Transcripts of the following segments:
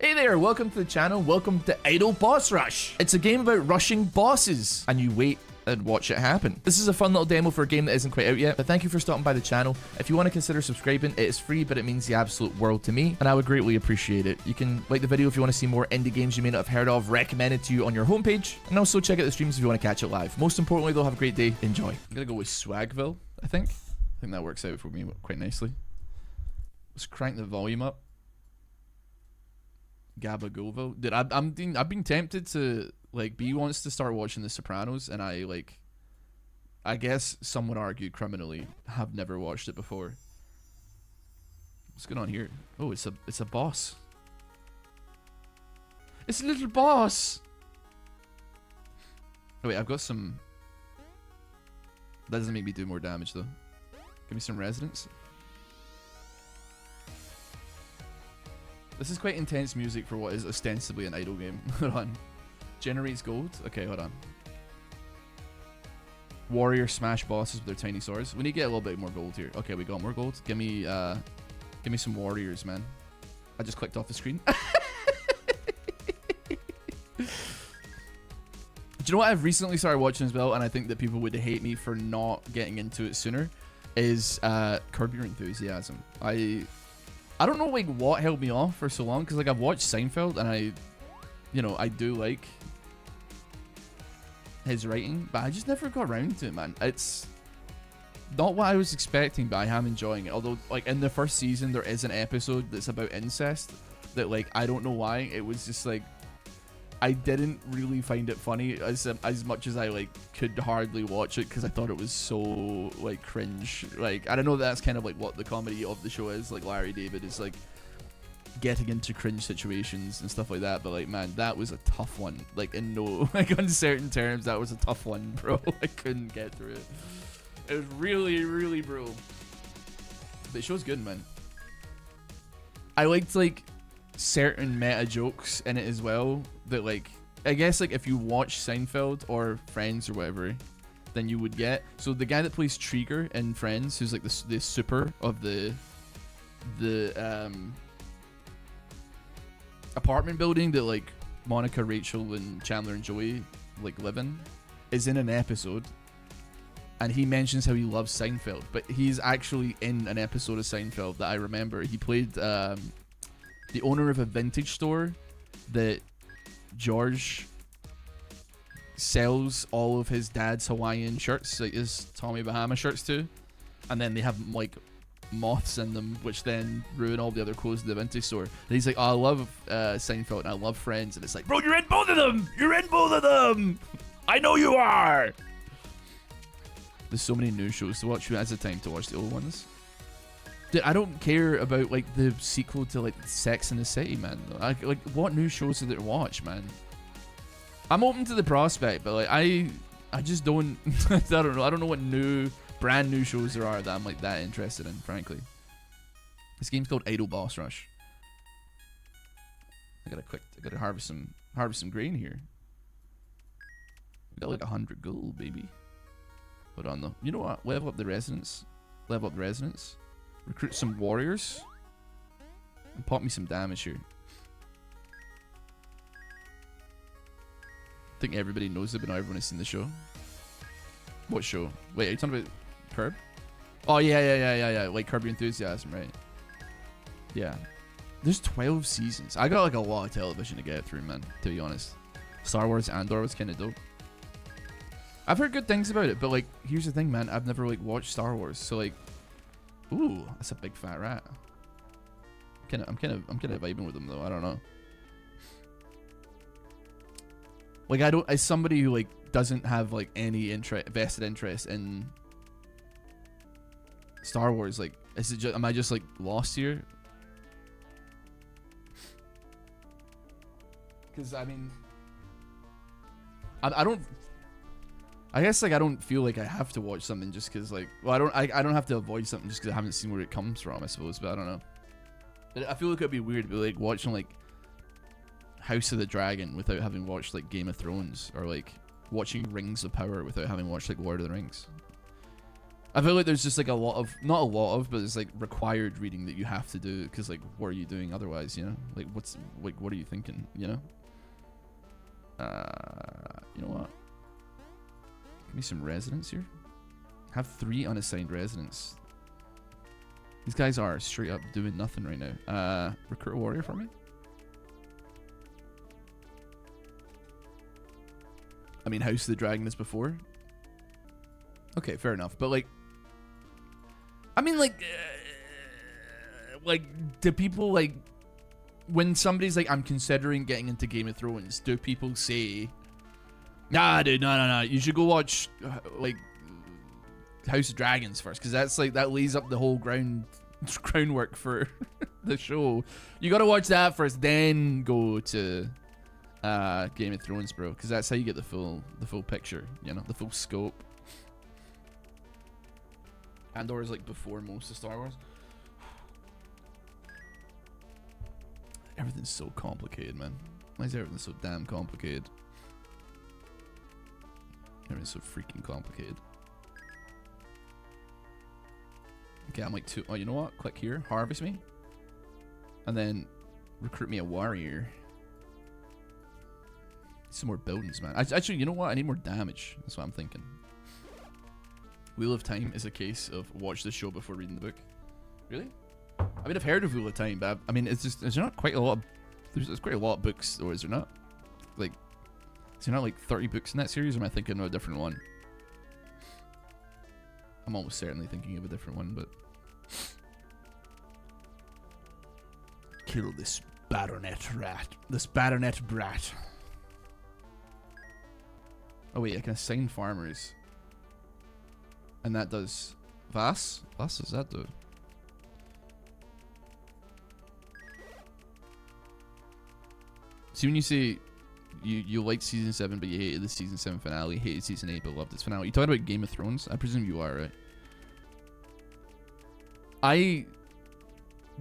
Hey there, welcome to the channel, welcome to Idle Boss Rush. It's a game about rushing bosses, and you wait and watch it happen. This is a fun little demo for a game that isn't quite out yet, but thank you for stopping by the channel. If you want to consider subscribing, it is free, but it means the absolute world to me, and I would greatly appreciate it. You can like the video if you want to see more indie games you may not have heard of recommended to you on your homepage, and also check out the streams if you want to catch it live. Most importantly though, have a great day, enjoy. I'm gonna go with Swagville, I think that works out for me quite nicely. Let's crank the volume up. Gabagovo. Dude, I've been tempted to, like, B wants to start watching The Sopranos, and I guess some would argue criminally, have never watched it before. What's going on here? Oh, it's a boss. It's a little boss. Oh wait, I've got some. That doesn't make me do more damage though. Give me some resonance. This is quite intense music for what is ostensibly an idle game. Hold on. Generates gold? Okay, hold on. Warrior smash bosses with their tiny swords. We need to get a little bit more gold here. Okay, we got more gold. Give me some warriors, man. I just clicked off the screen. Do you know what I've recently started watching as well, and I think that people would hate me for not getting into it sooner, is Curb Your Enthusiasm. I don't know like what held me off for so long, because like I've watched Seinfeld and I do like his writing, but I just never got around to it, man. It's not what I was expecting, but I am enjoying it. Although like in the first season there is an episode that's about incest that, like, I don't know why, it was just like I didn't really find it funny as much as I like could hardly watch it, because I thought it was so like cringe. Like, I don't know, that's kind of like what the comedy of the show is. Like, Larry David is like getting into cringe situations and stuff like that, but like, man, that was a tough one. Like, in no like uncertain terms, that was a tough one, bro. I couldn't get through it. It was really brutal. But the show's good, man. I liked like certain meta jokes in it as well, that like, I guess like if you watch Seinfeld or Friends or whatever, then you would get. So the guy that plays Trigger in Friends, who's like the super of the apartment building that like Monica, Rachel, and Chandler and Joey like live in, is in an episode, and he mentions how he loves Seinfeld, but he's actually in an episode of Seinfeld that I remember. He played the owner of a vintage store that George sells all of his dad's Hawaiian shirts, like his Tommy Bahama shirts to, and then they have like moths in them, which then ruin all the other clothes in the vintage store. And he's like, oh, I love Seinfeld and I love Friends, and it's like, bro, you're in both of them! You're in both of them! I know you are! There's so many new shows to watch. Who has the time to watch the old ones? Dude, I don't care about like the sequel to like Sex and the City, man. Like, what new shows are there to watch, man? I'm open to the prospect, but like I just don't. I don't know. I don't know what brand new shows there are that I'm like that interested in, frankly. This game's called Idle Boss Rush. I gotta harvest some grain here. We got like 100 gold, baby. Hold on though. You know what? Level up the resonance. Recruit some warriors and pop me some damage here. I think everybody knows it, but not everyone has seen the show. What show? Wait, are you talking about Curb? Oh yeah. Like Curb Your Enthusiasm, right? Yeah. There's 12 seasons. I got like a lot of television to get through, man, to be honest. Star Wars Andor was kind of dope. I've heard good things about it, but like, here's the thing, man. I've never like watched Star Wars, so like, ooh, that's a big fat rat. I'm kind of vibing with them though. I don't know. Like, as somebody who like doesn't have like any vested interest in Star Wars, like, is it am I just like lost here? Because I mean, I guess like I don't feel like I have to watch something just because like, well, I don't have to avoid something just because I haven't seen where it comes from, I suppose, but I don't know. I feel like it'd be weird to be like watching like House of the Dragon without having watched like Game of Thrones, or like watching Rings of Power without having watched like Lord of the Rings. I feel like there's just like a lot of, not a lot of, but it's like required reading that you have to do because like what are you doing otherwise, you know? Like what are you thinking, you know? You know what? Give me some residents here. Have 3 unassigned residents. These guys are straight up doing nothing right now. Recruit a warrior for me. I mean, House of the Dragon is before. Okay, fair enough. But like, I mean, like, do people like, when somebody's like, I'm considering getting into Game of Thrones, do people say, nah, dude, no, you should go watch like House of Dragons first, because that's like, that lays up the whole groundwork for the show. You gotta watch that first, then go to Game of Thrones, bro, because that's how you get the full picture, you know, the full scope. Andor is like before most of Star Wars. Everything's so complicated, man. Why is everything so damn complicated? Everything's so freaking complicated. Okay, I'm like oh, you know what? Click here, harvest me, and then recruit me a warrior. Some more buildings, man. Actually, you know what? I need more damage. That's what I'm thinking. Wheel of Time is a case of watch the show before reading the book. Really? I mean, I've heard of Wheel of Time, but I mean, it's just, is there not quite a lot of, there's quite a lot of books, or is there not? Like, is there not like 30 books in that series, or am I thinking of a different one? I'm almost certainly thinking of a different one, but... Kill this baronet rat. This baronet brat. Oh wait, I can assign farmers. And that does... Vas? Vas does that do? See, when you say you liked season 7 but you hated the season 7 finale, hated season 8 but loved its finale. You talking about Game of Thrones? I presume you are, right? I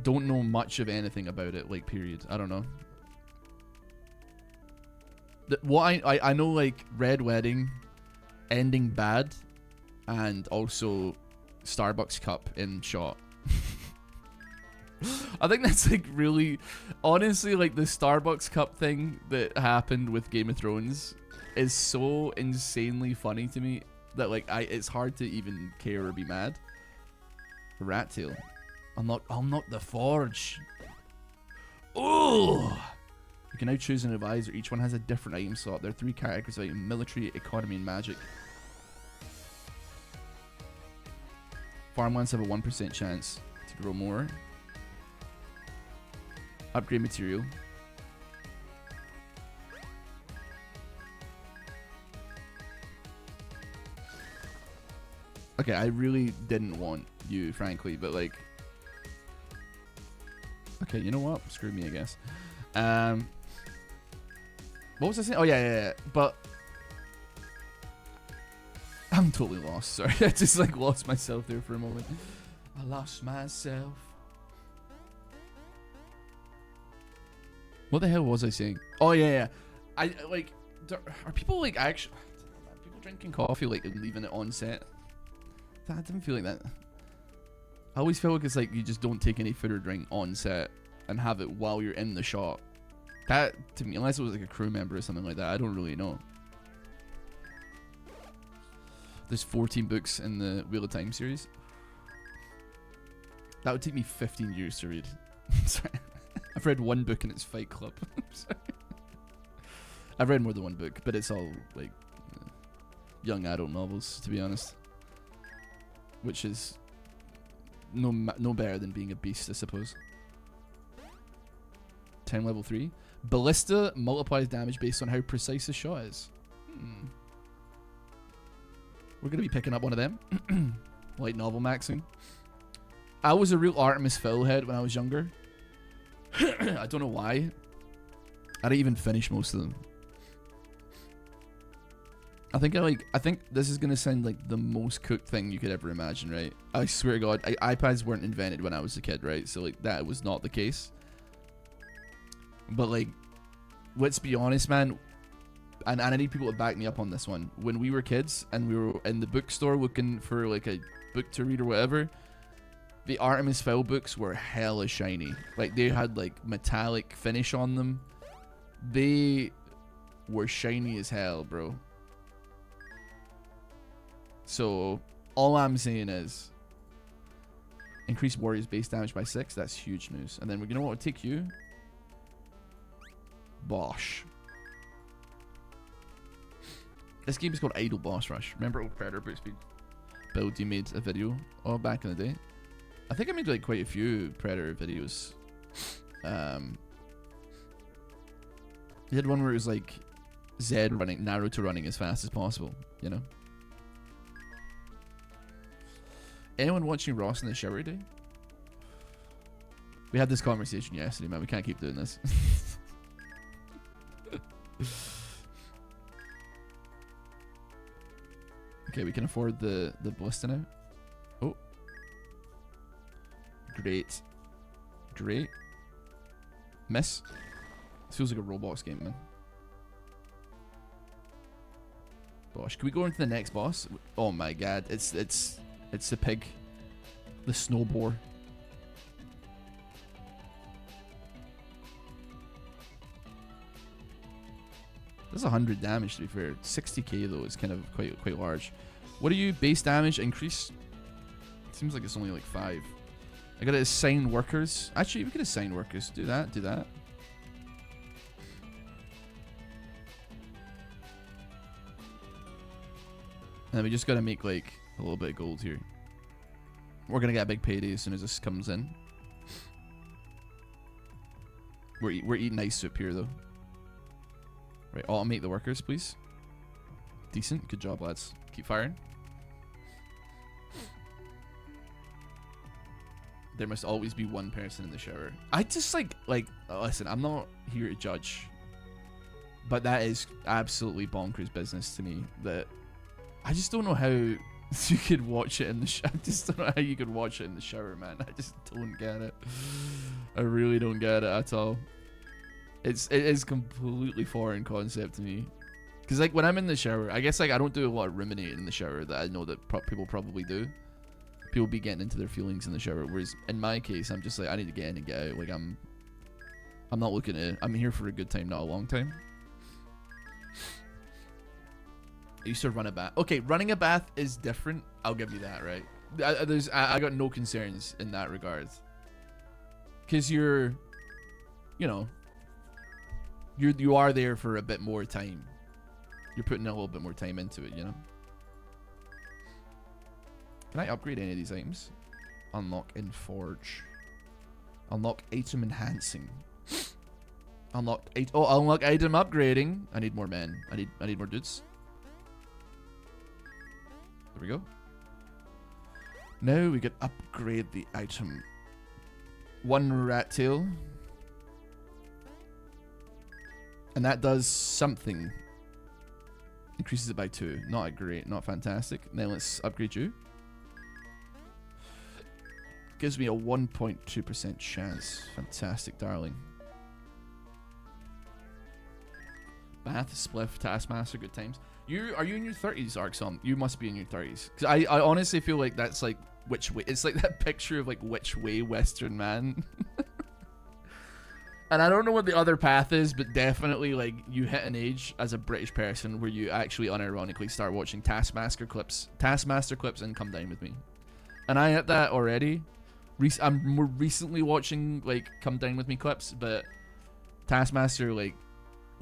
don't know much of anything about it, like, period. I don't know. What I know, like, Red Wedding ending bad, and also Starbucks cup in shot. I think that's like really, honestly, like the Starbucks cup thing that happened with Game of Thrones is so insanely funny to me that like it's hard to even care or be mad. Rat tail. Unlock the forge. Oh! You can now choose an advisor. Each one has a different item slot. There are 3 categories of item: military, economy, and magic. Farmlands have a 1% chance to grow more. Upgrade material. Okay, I really didn't want you, frankly, but like... Okay, you know what? Screw me, I guess. What was I saying? Oh, yeah. But... I'm totally lost, sorry. I just like lost myself there for a moment. I lost myself. What the hell was I saying? Oh yeah. I like, are people like actually, people drinking coffee like and leaving it on set? I didn't feel like that. I always feel like it's like you just don't take any food or drink on set and have it while you're in the shot. That, to me, unless it was like a crew member or something like that, I don't really know. There's 14 books in the Wheel of Time series. That would take me 15 years to read. Sorry. I've read 1 book and it's Fight Club. Sorry. I've read more than 1 book, but it's all like young adult novels, to be honest. Which is no better than being a beast, I suppose. 10 level 3. Ballista multiplies damage based on how precise the shot is. We're going to be picking up one of them. Light novel maxing. I was a real Artemis Fowl head when I was younger. I don't know why. I didn't even finish most of them. I think this is going to sound like the most cooked thing you could ever imagine, right? I swear to God, iPads weren't invented when I was a kid, right? So like that was not the case. But like, let's be honest, man. and I need people to back me up on this one. When we were kids and we were in the bookstore looking for like a book to read or whatever, the Artemis Fowl books were hella shiny. Like they had like metallic finish on them. They were shiny as hell, bro. So all I'm saying is increase warriors base damage by 6. That's huge news. And then you know what would take you? Bosh. This game is called Idle Boss Rush. Remember old Predator Boot Speed build you made a video of back in the day? I think I made like quite a few Predator videos. You had one where it was like Zed running, Naruto running as fast as possible, you know? Anyone watching Ross in the shower today? We had this conversation yesterday, man. We can't keep doing this. Okay, we can afford the ballista now. Oh. Great. Great. Miss. This feels like a Roblox game, man. Gosh, can we go into the next boss? Oh my god, it's the pig. The snow boar. That's 100 damage to be fair. 60k though is kind of quite large. What are you? Base damage increase? Seems like it's only like 5. I gotta assign workers. Actually, we could assign workers. Do that, do that. And then we just gotta make like a little bit of gold here. We're gonna get a big payday as soon as this comes in. We're eating ice soup here though. Right, automate the workers, please. Decent, good job, lads. Keep firing. There must always be one person in the shower. I just like listen, I'm not here to judge, but that is absolutely bonkers business to me. That I just don't know how you could watch it in the shower. I just don't know how you could watch it in the shower, man. I just don't get it. I really don't get it at all. It is completely foreign concept to me. Because like when I'm in the shower, I guess like I don't do a lot of ruminating in the shower that I know that people probably do. People be getting into their feelings in the shower, whereas in my case, I'm just like I need to get in and get out. Like I'm not looking at. I'm here for a good time, not a long time. I used to run a bath. Okay, running a bath is different. I'll give you that, right? I got no concerns in that regard. Because you are there for a bit more time. You're putting a little bit more time into it, you know? Can I upgrade any of these items? Unlock in Forge. Unlock item enhancing. Unlock item upgrading. I need more men. I need more dudes. There we go. Now we can upgrade the item. 1 rat tail. And that does something. Increases it by 2. Not great, not fantastic. Now let's upgrade you. Gives me a 1.2% chance. Fantastic, darling. Bath, Spliff, Taskmaster, good times. Are you in your 30s, Arkson? You must be in your 30s. Because I honestly feel like that's like which way. It's like that picture of like which way Western man. And I don't know what the other path is, but definitely like you hit an age as a British person where you actually unironically start watching Taskmaster clips and Come Dine With Me. And I hit that already. I'm more recently watching like Come Dine With Me clips, but Taskmaster like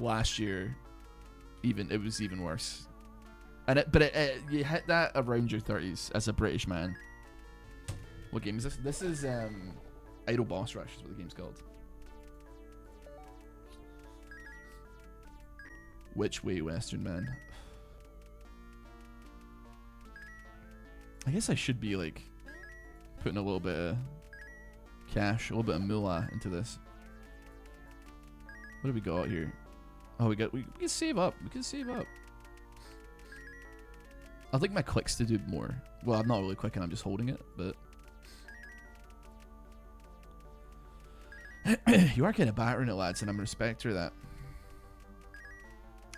last year, it was even worse. And you hit that around your 30s as a British man. What game is this? This is Idle Boss Rush is what the game's called. Which way, Western man? I guess I should be like putting a little bit of cash, a little bit of moolah into this. What do we got here? Oh, we can save up. We can save up. I'd like my clicks to do more. Well, I'm not really clicking, I'm just holding it, but you are kind of battering it, lads, and I'm a respecter of that.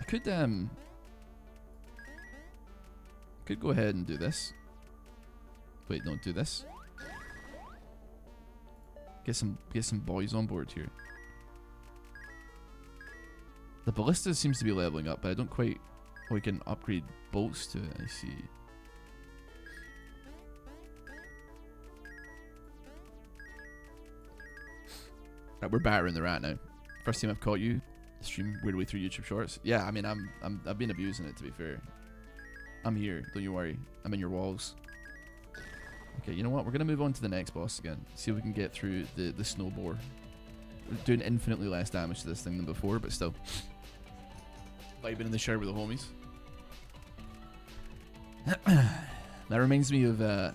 Could go ahead and do this. Wait, don't do this. Get some boys on board here. The ballista seems to be leveling up, but I don't quite. Oh, we can upgrade bolts to it. I see. Right, we're battering the rat now. First time I've caught you. Stream weirdly through YouTube Shorts. Yeah, I mean, I've been abusing it, to be fair. I'm here. Don't you worry. I'm in your walls. Okay, you know what? We're gonna move on to the next boss again. See if we can get through the snow boar. We're doing infinitely less damage to this thing than before, but still. Vibing in the shower with the homies. That reminds me of the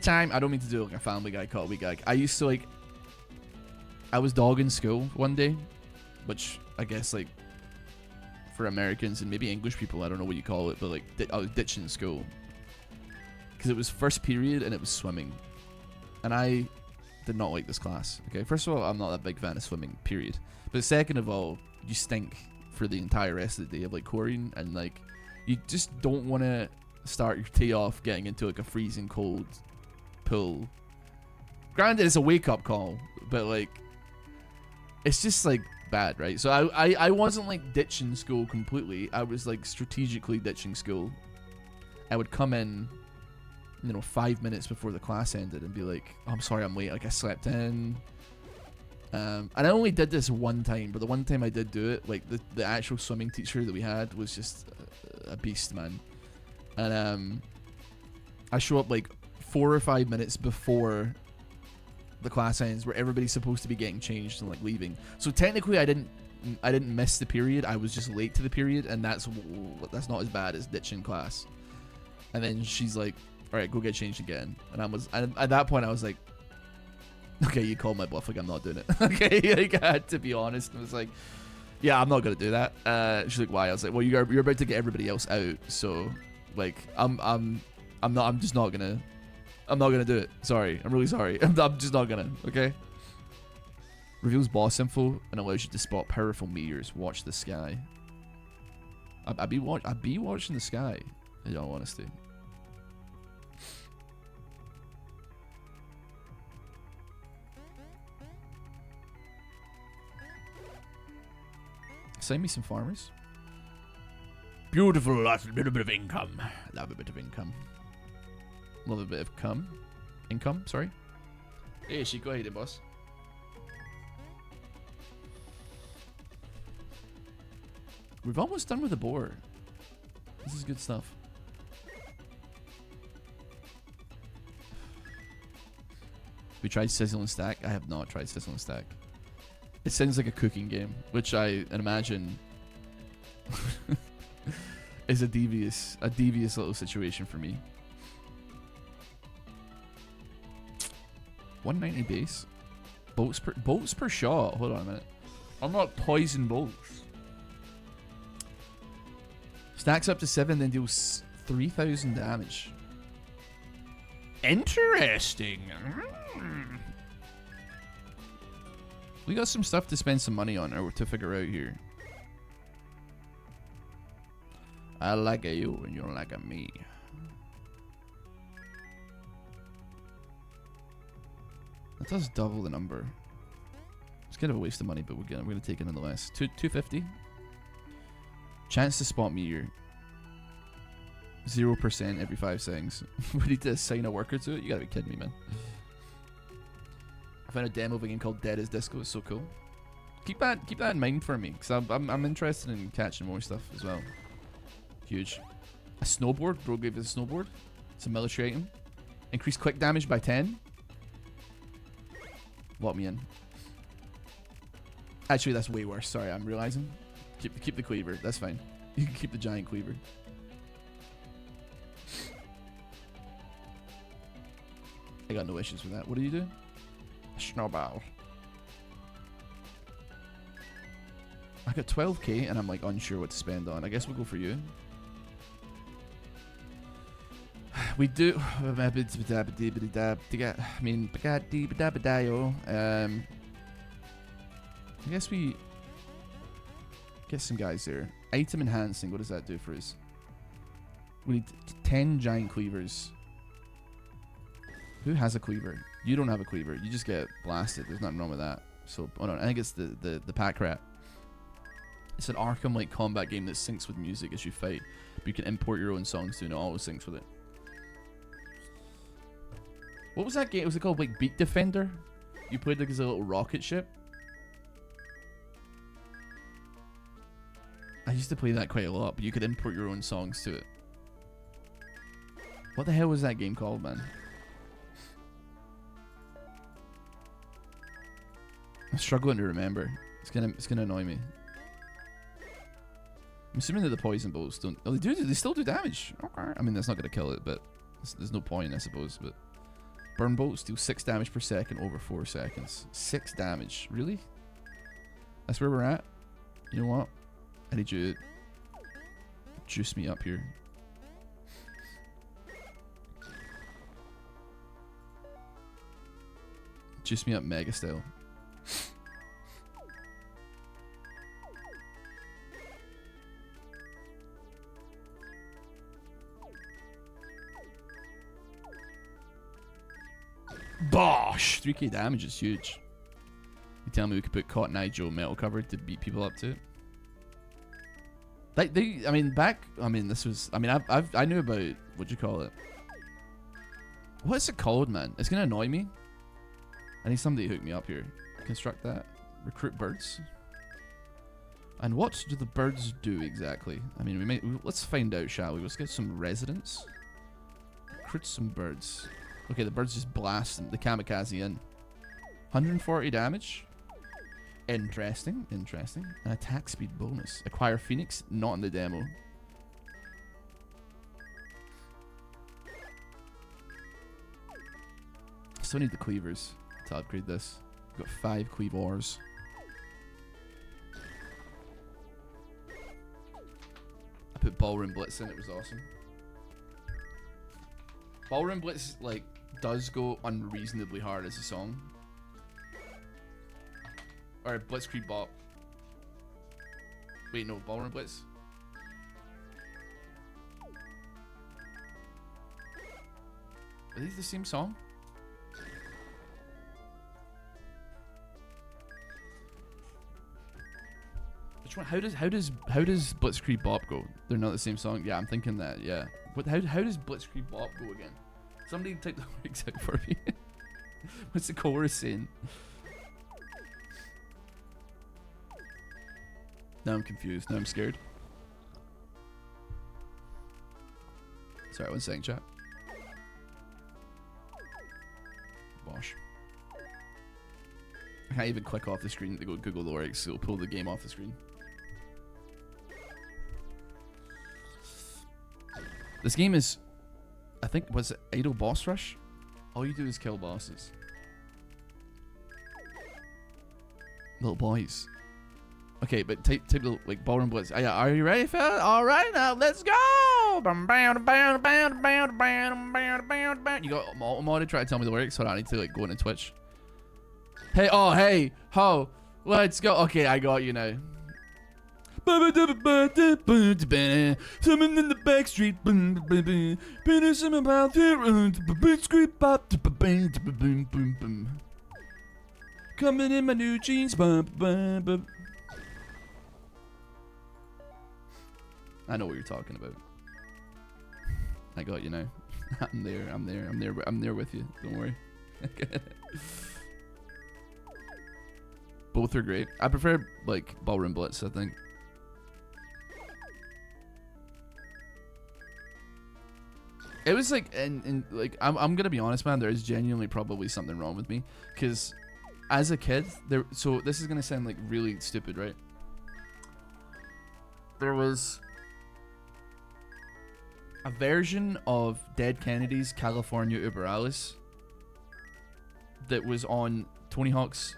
time. I don't mean to do like a Family Guy call week gag. I used to like. I was dogging school one day, which I guess like for Americans and maybe English people, I don't know what you call it, but like I was ditching school because it was first period and it was swimming, and I did not like this class. Okay, first of all, I'm not that big fan of swimming, period. But second of all, you stink for the entire rest of the day of like chlorine, and like you just don't want to start your day off getting into like a freezing cold pool. Granted, it's a wake up call, but like it's just like bad, right? So I wasn't like ditching school completely. I was like strategically ditching school. I would come in, you know, 5 minutes before the class ended and be like, oh, I'm sorry I'm late, like I slept in. And I only did this one time, but the one time I did do it, like the actual swimming teacher that we had was just a beast, man. And I show up like 4 or 5 minutes before the class ends, where everybody's supposed to be getting changed and like leaving. So technically I didn't miss the period. I was just late to the period, and that's not as bad as ditching class. And then she's like, all right, go get changed again. And at that point I was like, okay, you called my bluff, like I'm not doing it. Okay, like I had to be honest. I was like, yeah, I'm not gonna do that. She's like, why? I was like, well, you're about to get everybody else out, so like I'm just not gonna. I'm not gonna do it. Sorry. I'm really sorry. I'm just not gonna. Okay. Reveals boss info and allows you to spot powerful meteors. Watch the sky. I'd be watching the sky, in all honesty. Send me some farmers. Beautiful. That's a little bit of income. Love a bit of income. Love a bit of income, sorry. Hey, she go ahead, boss. We've almost done with the boar. This is good stuff. We tried Sizzle and Stack. I have not tried Sizzle and Stack. It sounds like a cooking game, which I imagine is a devious little situation for me. 190 base. Bolts per shot. Hold on a minute. I'm not poison bolts. Stacks up to 7, then deals 3,000 damage. Interesting. We got some stuff to spend some money on or to figure out here. I like you and you don't like me. That does double the number. It's kind of a waste of money, but we're gonna take it nonetheless. 250. Chance to spot meteor. 0% every 5 seconds. We need to assign a worker to it. You gotta be kidding me, man. I found a demo of a game called Dead as Disco. It's so cool. Keep that in mind for me, because I'm interested in catching more stuff as well. Huge. A snowboard. Bro gave us a snowboard. It's a military item. Increase quick damage by 10. Lock me in. Actually, that's way worse. Sorry, I'm realizing. Keep the cleaver. That's fine. You can keep the giant cleaver. I got no issues with that. What do you do? Snowball. I got 12k and I'm like unsure what to spend on. I guess we'll go for you. We do. I mean, I guess we. Get some guys there. Item enhancing. What does that do for us? We need 10 giant cleavers. Who has a cleaver? You don't have a cleaver. You just get blasted. There's nothing wrong with that. So, oh no, I think it's the pack rat. It's an Arkham-like combat game that syncs with music as you fight. But you can import your own songs too, and it always syncs with it. What was that game? Was it called like Beat Defender? You played like as a little rocket ship? I used to play that quite a lot, but you could import your own songs to it. What the hell was that game called, man? I'm struggling to remember. It's gonna annoy me. I'm assuming that the poison bolts don't. Oh, they still do damage. Okay. I mean, that's not gonna kill it, but there's no point, I suppose. But burn bolts deal 6 damage per second over 4 seconds. 6 damage, really? That's where we're at. You know what? I need you to juice me up here. Juice me up mega style. Bosh! 3k damage is huge. You tell me we could put Cotton Eye Joe metal cover to beat people up to? I mean, this was. I mean, I knew about what do you call it? What's it called, man? It's gonna annoy me. I need somebody to hook me up here. Construct that. Recruit birds. And what do the birds do exactly? I mean, let's find out, shall we? Let's get some residents. Recruit some birds. Okay, the birds just blast them, the kamikaze in. 140 damage. Interesting, interesting. An attack speed bonus. Acquire Phoenix, not in the demo. Still need the cleavers to upgrade this. We've got 5 cleavors. I put Ballroom Blitz in, it was awesome. Ballroom Blitz, like, does go unreasonably hard as a song. Or Blitzkrieg Bop. Wait, no, Ballroom Blitz. Are these the same song? Which one? How does Blitzkrieg Bop go? They're not the same song. Yeah, I'm thinking that. Yeah. But how does Blitzkrieg Bop go again? Somebody type the lyrics out for me. What's the chorus saying? Now I'm confused. Now I'm scared. Sorry, 1 second, chat. Bosh. I can't even click off the screen to go Google the lyrics, so it'll pull the game off the screen. This game is, I think, was it Idle Boss Rush? All you do is kill bosses. Little boys. Okay, but type the like Ballroom Blitz. Yeah, are you ready, fella? All right, now let's go. You got auto-modded. Try to tell me the lyrics. Hold on, I need to like go into Twitch. Hey, oh, hey, ho, let's go. Okay, I got you now. Someone in the back street. Coming in my new jeans. I know what you're talking about. I got you now. I'm there with you. Don't worry. Both are great. I prefer like Ballroom Blitz, I think. It was like, and like, I'm gonna be honest, man. There is genuinely probably something wrong with me, because as a kid, so this is gonna sound like really stupid, right? There was a version of Dead Kennedy's California Uber Alice that was on Tony Hawk's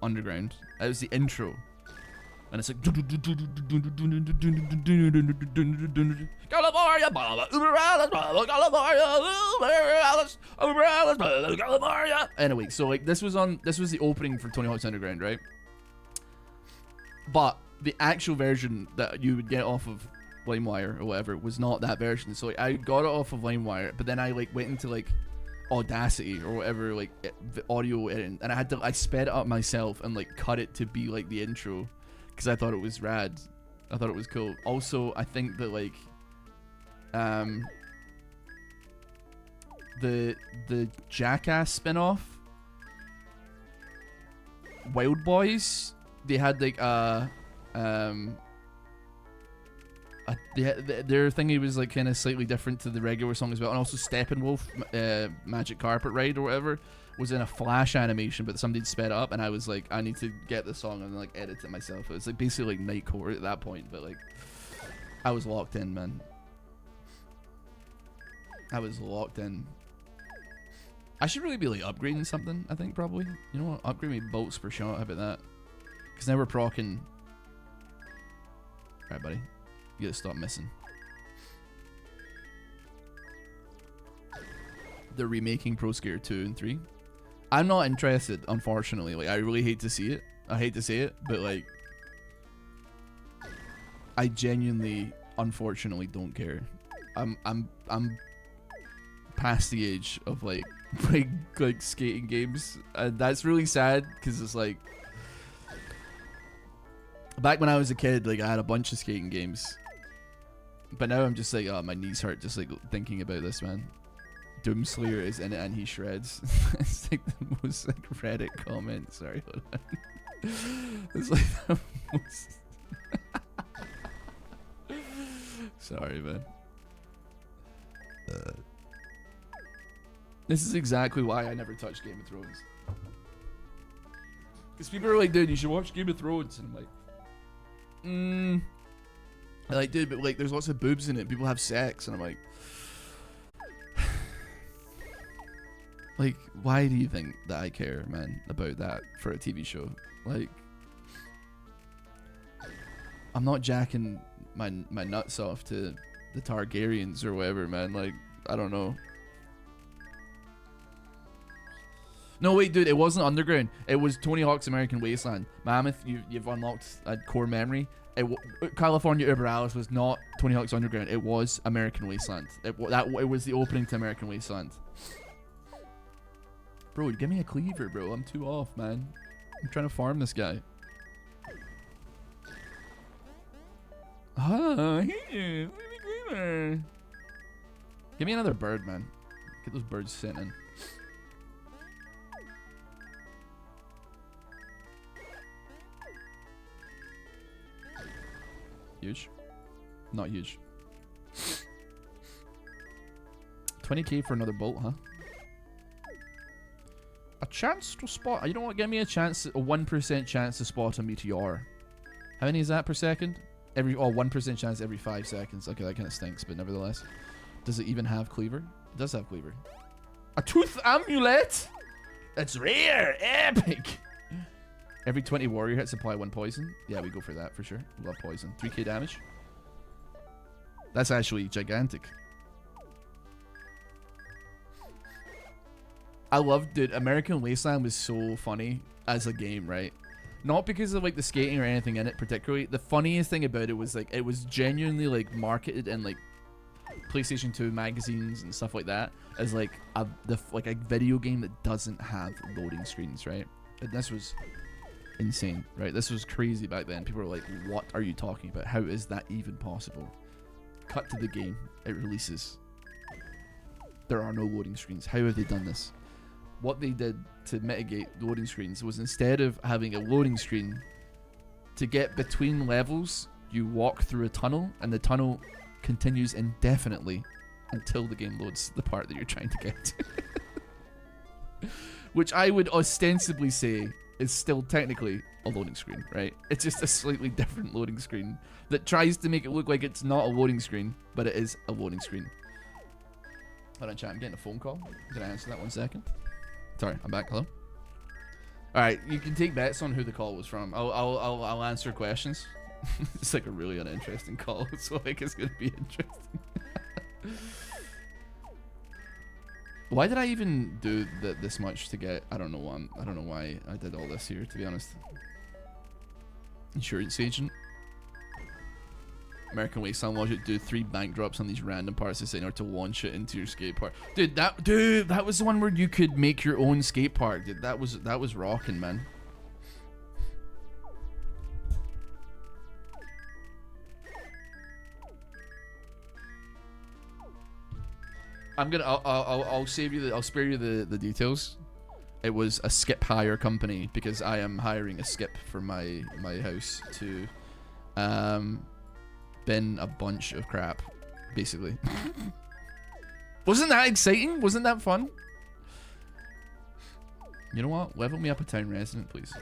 Underground. It was the intro, and it's like California, Uber Alice, California. Anyway, so like this was the opening for Tony Hawk's Underground, right? But the actual version that you would get off of LimeWire or whatever was not that version. So like I got it off of LimeWire, but then I like went into like Audacity or whatever, like audio editing, and I sped it up myself and like cut it to be like the intro because I thought it was rad. I thought it was cool. Also, I think that like the Jackass spin-off, Wild Boys, they had like their thingy was like kind of slightly different to the regular song as well. And also Steppenwolf, Magic Carpet Ride or whatever, was in a flash animation, but somebody'd sped it up, and I was like, I need to get the song and like edit it myself. It was like basically like Nightcore at that point, but like I was locked in, man. I was locked in. I should really be like upgrading something, I think, probably. You know what? Upgrade me bolts per shot. How about that? Because now we're procking. Alright, buddy. You gotta stop missing. They're remaking Pro Skater 2 and 3. I'm not interested, unfortunately. Like, I really hate to see it. I hate to say it, but like, I genuinely, unfortunately, don't care. I'm past the age of like playing like skating games, and that's really sad because it's like back when I was a kid, like I had a bunch of skating games, but now I'm just like, oh, my knees hurt just like thinking about this, man. Doomslayer is in it and he shreds. It's like the most like Reddit comment. Sorry, hold on. It's like the most sorry, man. This is exactly why I never touched Game of Thrones. Because people are like, dude, you should watch Game of Thrones. And I'm like, I'm like, dude, but like, there's lots of boobs in it. People have sex. And I'm like, like, why do you think that I care, man, about that for a TV show? Like, I'm not jacking my nuts off to the Targaryens or whatever, man. Like, I don't know. No, wait, dude, it wasn't Underground. It was Tony Hawk's American Wasteland. Mammoth, you've unlocked a core memory. California Uber Alice was not Tony Hawk's Underground. It was American Wasteland. It was the opening to American Wasteland. Bro, give me a cleaver, bro. I'm too off, man. I'm trying to farm this guy. Ah, here. Give me another bird, man. Get those birds sitting in. Huge. Not huge. 20k for another bolt, huh? A chance to spot. You know what? Give me a chance, a 1% chance to spot a meteor. How many is that per second? 1% chance every 5 seconds. Okay, that kind of stinks, but nevertheless. Does it even have cleaver? It does have cleaver. A tooth amulet? That's rare. Epic. Every 20 warrior hits apply 1 poison. Yeah, we go for that for sure. Love poison. 3k damage. That's actually gigantic. I loved, dude, American Wasteland was so funny as a game, right? Not because of like the skating or anything in it particularly. The funniest thing about it was like it was genuinely like marketed in like PlayStation 2 magazines and stuff like that as like a video game that doesn't have loading screens, right? And this was insane, right? This was crazy back then. People were like, what are you talking about? How is that even possible? Cut to the game. It releases. There are no loading screens. How have they done this? What they did to mitigate loading screens was instead of having a loading screen, to get between levels, you walk through a tunnel, and the tunnel continues indefinitely until the game loads the part that you're trying to get to. Which I would ostensibly say is still technically a loading screen, right? It's just a slightly different loading screen that tries to make it look like it's not a loading screen, but it is a loading screen. Hold on, chat, I'm getting a phone call. Can I answer that 1 second? Sorry, I'm back. Hello. All right, you can take bets on who the call was from. I'll answer questions. It's like a really uninteresting call, so like it's gonna be interesting. Why did I even do this much to get? I don't know. I don't know why I did all this here, to be honest. Insurance agent. American Wasteland logic. Do 3 bank drops on these random parts of the city in order to launch it into your skate park. Dude, that was the one where you could make your own skate park. Dude, that was rocking, man. I'll save you I'll spare you the details. It was a skip hire company because I am hiring a skip for my house to bin a bunch of crap, basically. Wasn't that exciting? Wasn't that fun? You know what? Level me up a town resident, please.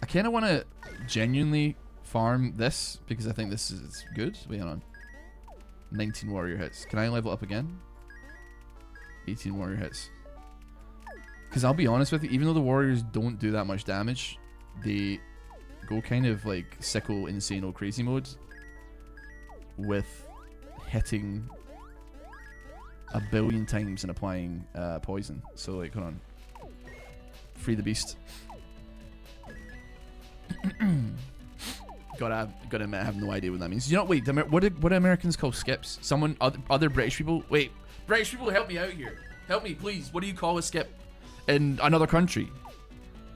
I kind of want to genuinely farm this because I think this is good. Wait on. 19 warrior hits. Can I level up again? 18 warrior hits. Because I'll be honest with you, even though the warriors don't do that much damage, they go kind of like sicko, insano, crazy mode with hitting a billion times and applying poison. So like, hold on. Free the beast. Gotta admit, I have no idea what that means. You know, wait, what do Americans call skips? Other British people? Wait, British people, help me out here. Help me, please. What do you call a skip in another country?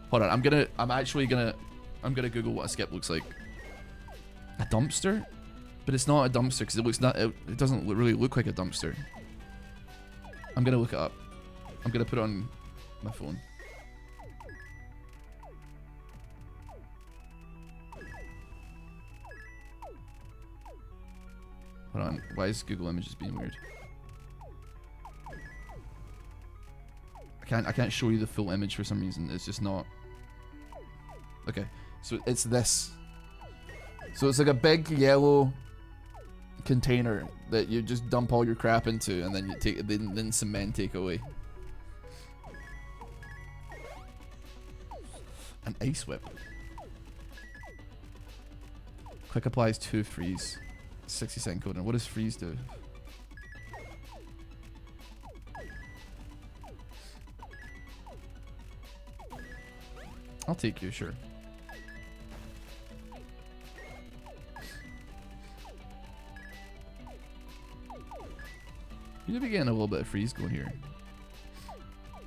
Hold on, I'm actually gonna Google what a skip looks like. A dumpster? But it's not a dumpster because it doesn't really look like a dumpster. I'm gonna look it up. I'm gonna put it on my phone. Hold on, why is Google Images being weird? I can't show you the full image for some reason. It's just not. Okay, so it's this. So it's like a big yellow container that you just dump all your crap into, and then you take then some men take away. An ice whip. Quick applies 2 freeze. 60-second cooldown. What does freeze do? I'll take you, sure. You be getting a little bit of freeze going here.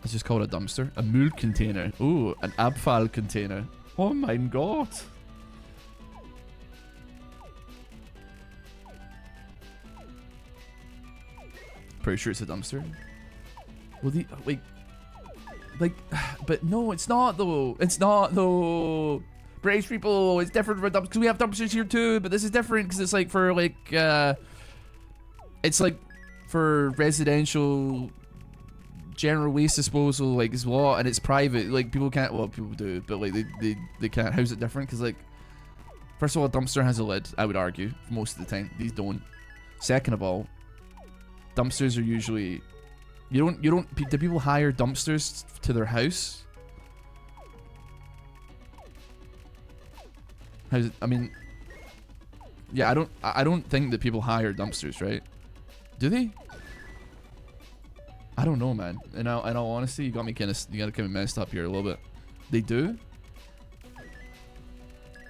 It's just called a dumpster. A Müll container. Ooh, an Abfall container. Oh my god. Pretty sure it's a dumpster. Well, but no, it's not though. It's not though. British people, it's different for dumpsters. Because we have dumpsters here too, but this is different because it's like for like, it's like for residential general waste disposal, like as well, and it's private. Like people can't. Well, people do, but like they can't house it different because like, first of all, a dumpster has a lid. I would argue most of the time these don't. Second of all, dumpsters are usually, do people hire dumpsters to their house? I mean, yeah, I don't think that people hire dumpsters, right? Do they? I don't know, man. In all honesty, you got kind of messed up here a little bit. They do?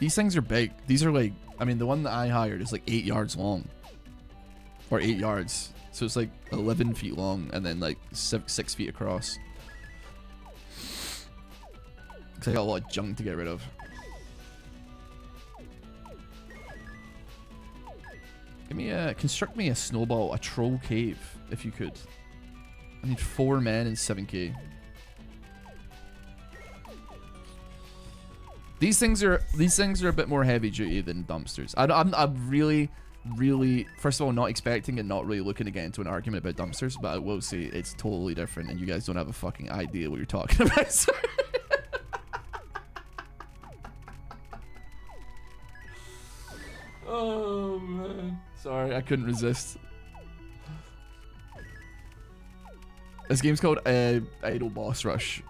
These things are big. These are like, I mean, the one that I hired is like 8 yards long. Or 8 yards. So it's like 11 feet long and then like 6 feet across. Cause I got a lot of junk to get rid of. Construct me a snowball, a troll cave, if you could. I need 4 men and 7k. These things are a bit more heavy duty than dumpsters. I'm really, first of all, not expecting and not really looking to get into an argument about dumpsters, but I will say it's totally different and you guys don't have a fucking idea what you're talking about. Sorry. Oh man. Sorry, I couldn't resist. This game's called Idle Boss Rush.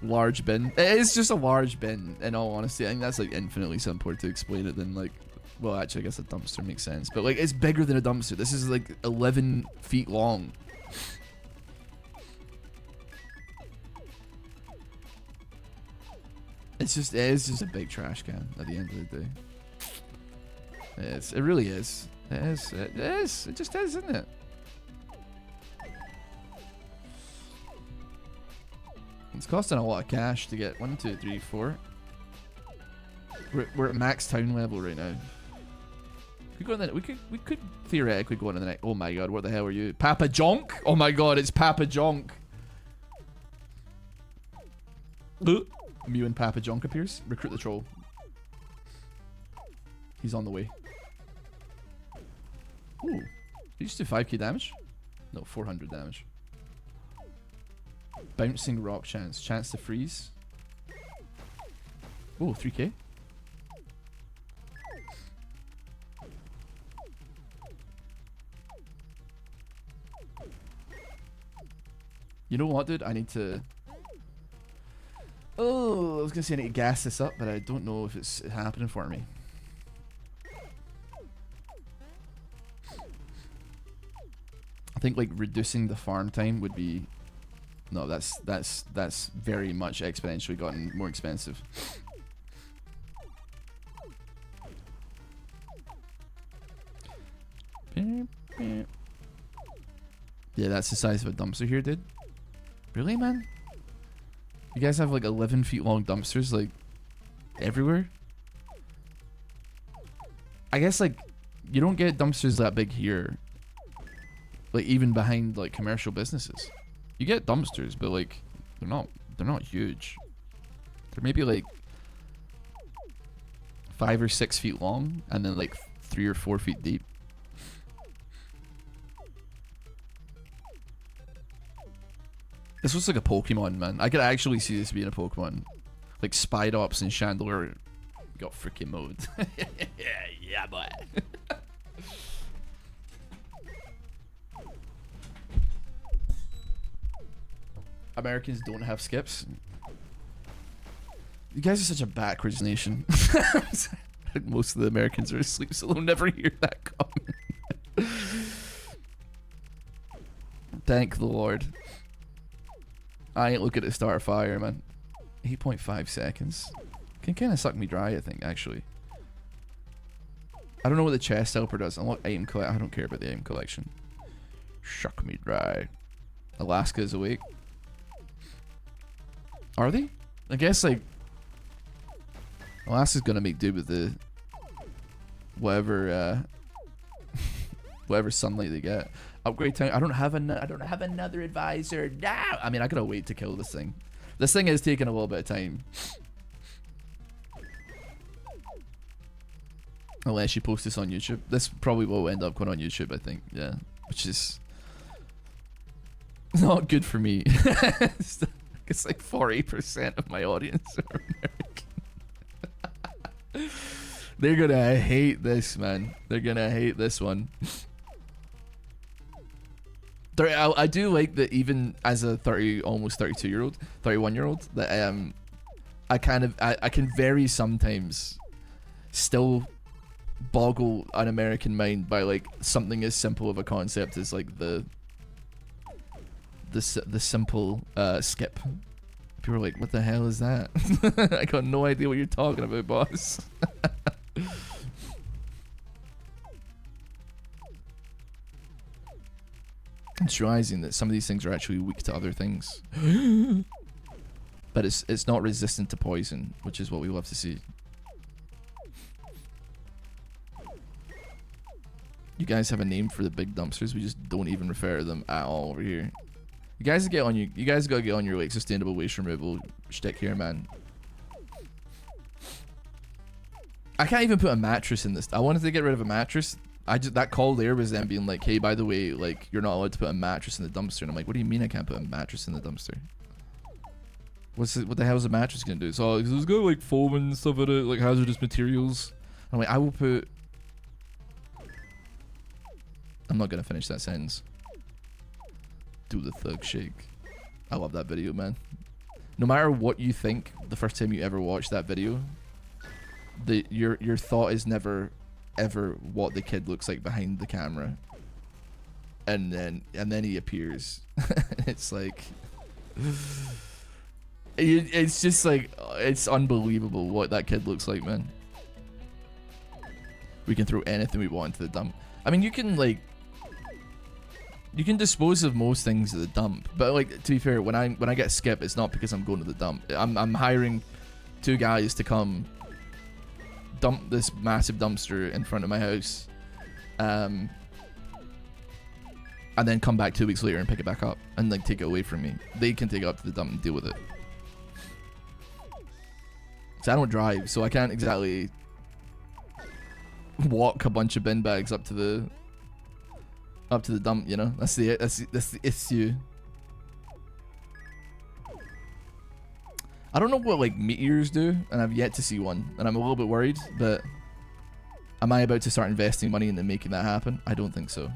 Large bin. It is just a large bin, in all honesty. I think that's like infinitely simpler to explain it than like, well, actually I guess a dumpster makes sense, but like it's bigger than a dumpster. This is like 11 feet long. It's just, it is just a big trash can at the end of the day. It really is. It is. It is. It just is, isn't it? It's costing a lot of cash to get 1, 2, 3, 4. We're at max town level right now. We could theoretically go into the next. Oh my god, what the hell are you? Papa Jonk? Oh my god, it's Papa Jonk. Mew and Papa Jonk appears. Recruit the troll. He's on the way. Ooh. Did you just do 5k damage? No, 400 damage. Bouncing rock chance. Chance to freeze. Oh, 3k. You know what, dude? I need to... Oh, I was going to say I need to gas this up, but I don't know if it's happening for me. I think like reducing the farm time would be... No, that's very much exponentially gotten more expensive. Yeah, that's the size of a dumpster here, dude. Really, man? You guys have like 11 feet long dumpsters like everywhere? I guess like you don't get dumpsters that big here. Like even behind like commercial businesses. You get dumpsters, but like they're not huge. They're maybe like 5 or 6 feet long and then like 3 or 4 feet deep. This looks like a Pokemon, man. I could actually see this being a Pokemon. Like Spidops and Chandelure got freaking mode. Yeah, boy. Americans don't have skips. You guys are such a backwards nation. Most of the Americans are asleep, so they'll never hear that coming. Thank the Lord. I ain't looking to start a fire, man. 8.5 seconds. Can kind of suck me dry, I think, actually. I don't know what the chest helper does. Unlock item collect. I don't care about the item collection. Shuck me dry. Alaska is awake. Are they? I guess, like... Alaska's gonna make do with the... Whatever, whatever sunlight they get. Upgrade time. I don't have another advisor now. I mean, I gotta wait to kill this thing. This thing is taking a little bit of time. Unless you post this on YouTube. This probably will end up going on YouTube, I think. Yeah. Which is not good for me. It's like 40% of my audience are American. They're gonna hate this, man. They're gonna hate this one. I do like that even as a 30, almost 32-year-old, 31-year-old, that I can very sometimes still boggle an American mind by like something as simple of a concept as like the simple skip. People are like, what the hell is that? I got no idea what you're talking about, boss. I'm just realizing that some of these things are actually weak to other things. But it's not resistant to poison, which is what we love to see. You guys have a name for the big dumpsters. We just don't even refer to them at all over here. You guys gotta get on your like sustainable waste removal shtick here, man. I can't even put a mattress in this. I wanted to get rid of a mattress. That call there was them being like, hey, by the way, like you're not allowed to put a mattress in the dumpster. And I'm like, what do you mean I can't put a mattress in the dumpster? What the hell is a mattress gonna do? So it's got like foam and stuff in it, like hazardous materials. I'm like, I will put... I'm not gonna finish that sentence. Do the thug shake. I love that video, man. No matter what you think the first time you ever watch that video, your thought is never ever what the kid looks like behind the camera. And then he appears. It's like it's just like It's unbelievable what that kid looks like, man. We can throw anything we want into the dump. I mean, you can like, you can dispose of most things at the dump, but like, to be fair, when I get skip, it's not because I'm going to the dump. I'm hiring 2 guys to come dump this massive dumpster in front of my house, and then come back 2 weeks later and pick it back up and like take it away from me. They can take it up to the dump and deal with it. So I don't drive, so I can't exactly walk a bunch of bin bags up to the dump, you know. That's the issue. I don't know what like meteors do, and I've yet to see one, and I'm a little bit worried. But am I about to start investing money into making that happen? I don't think so.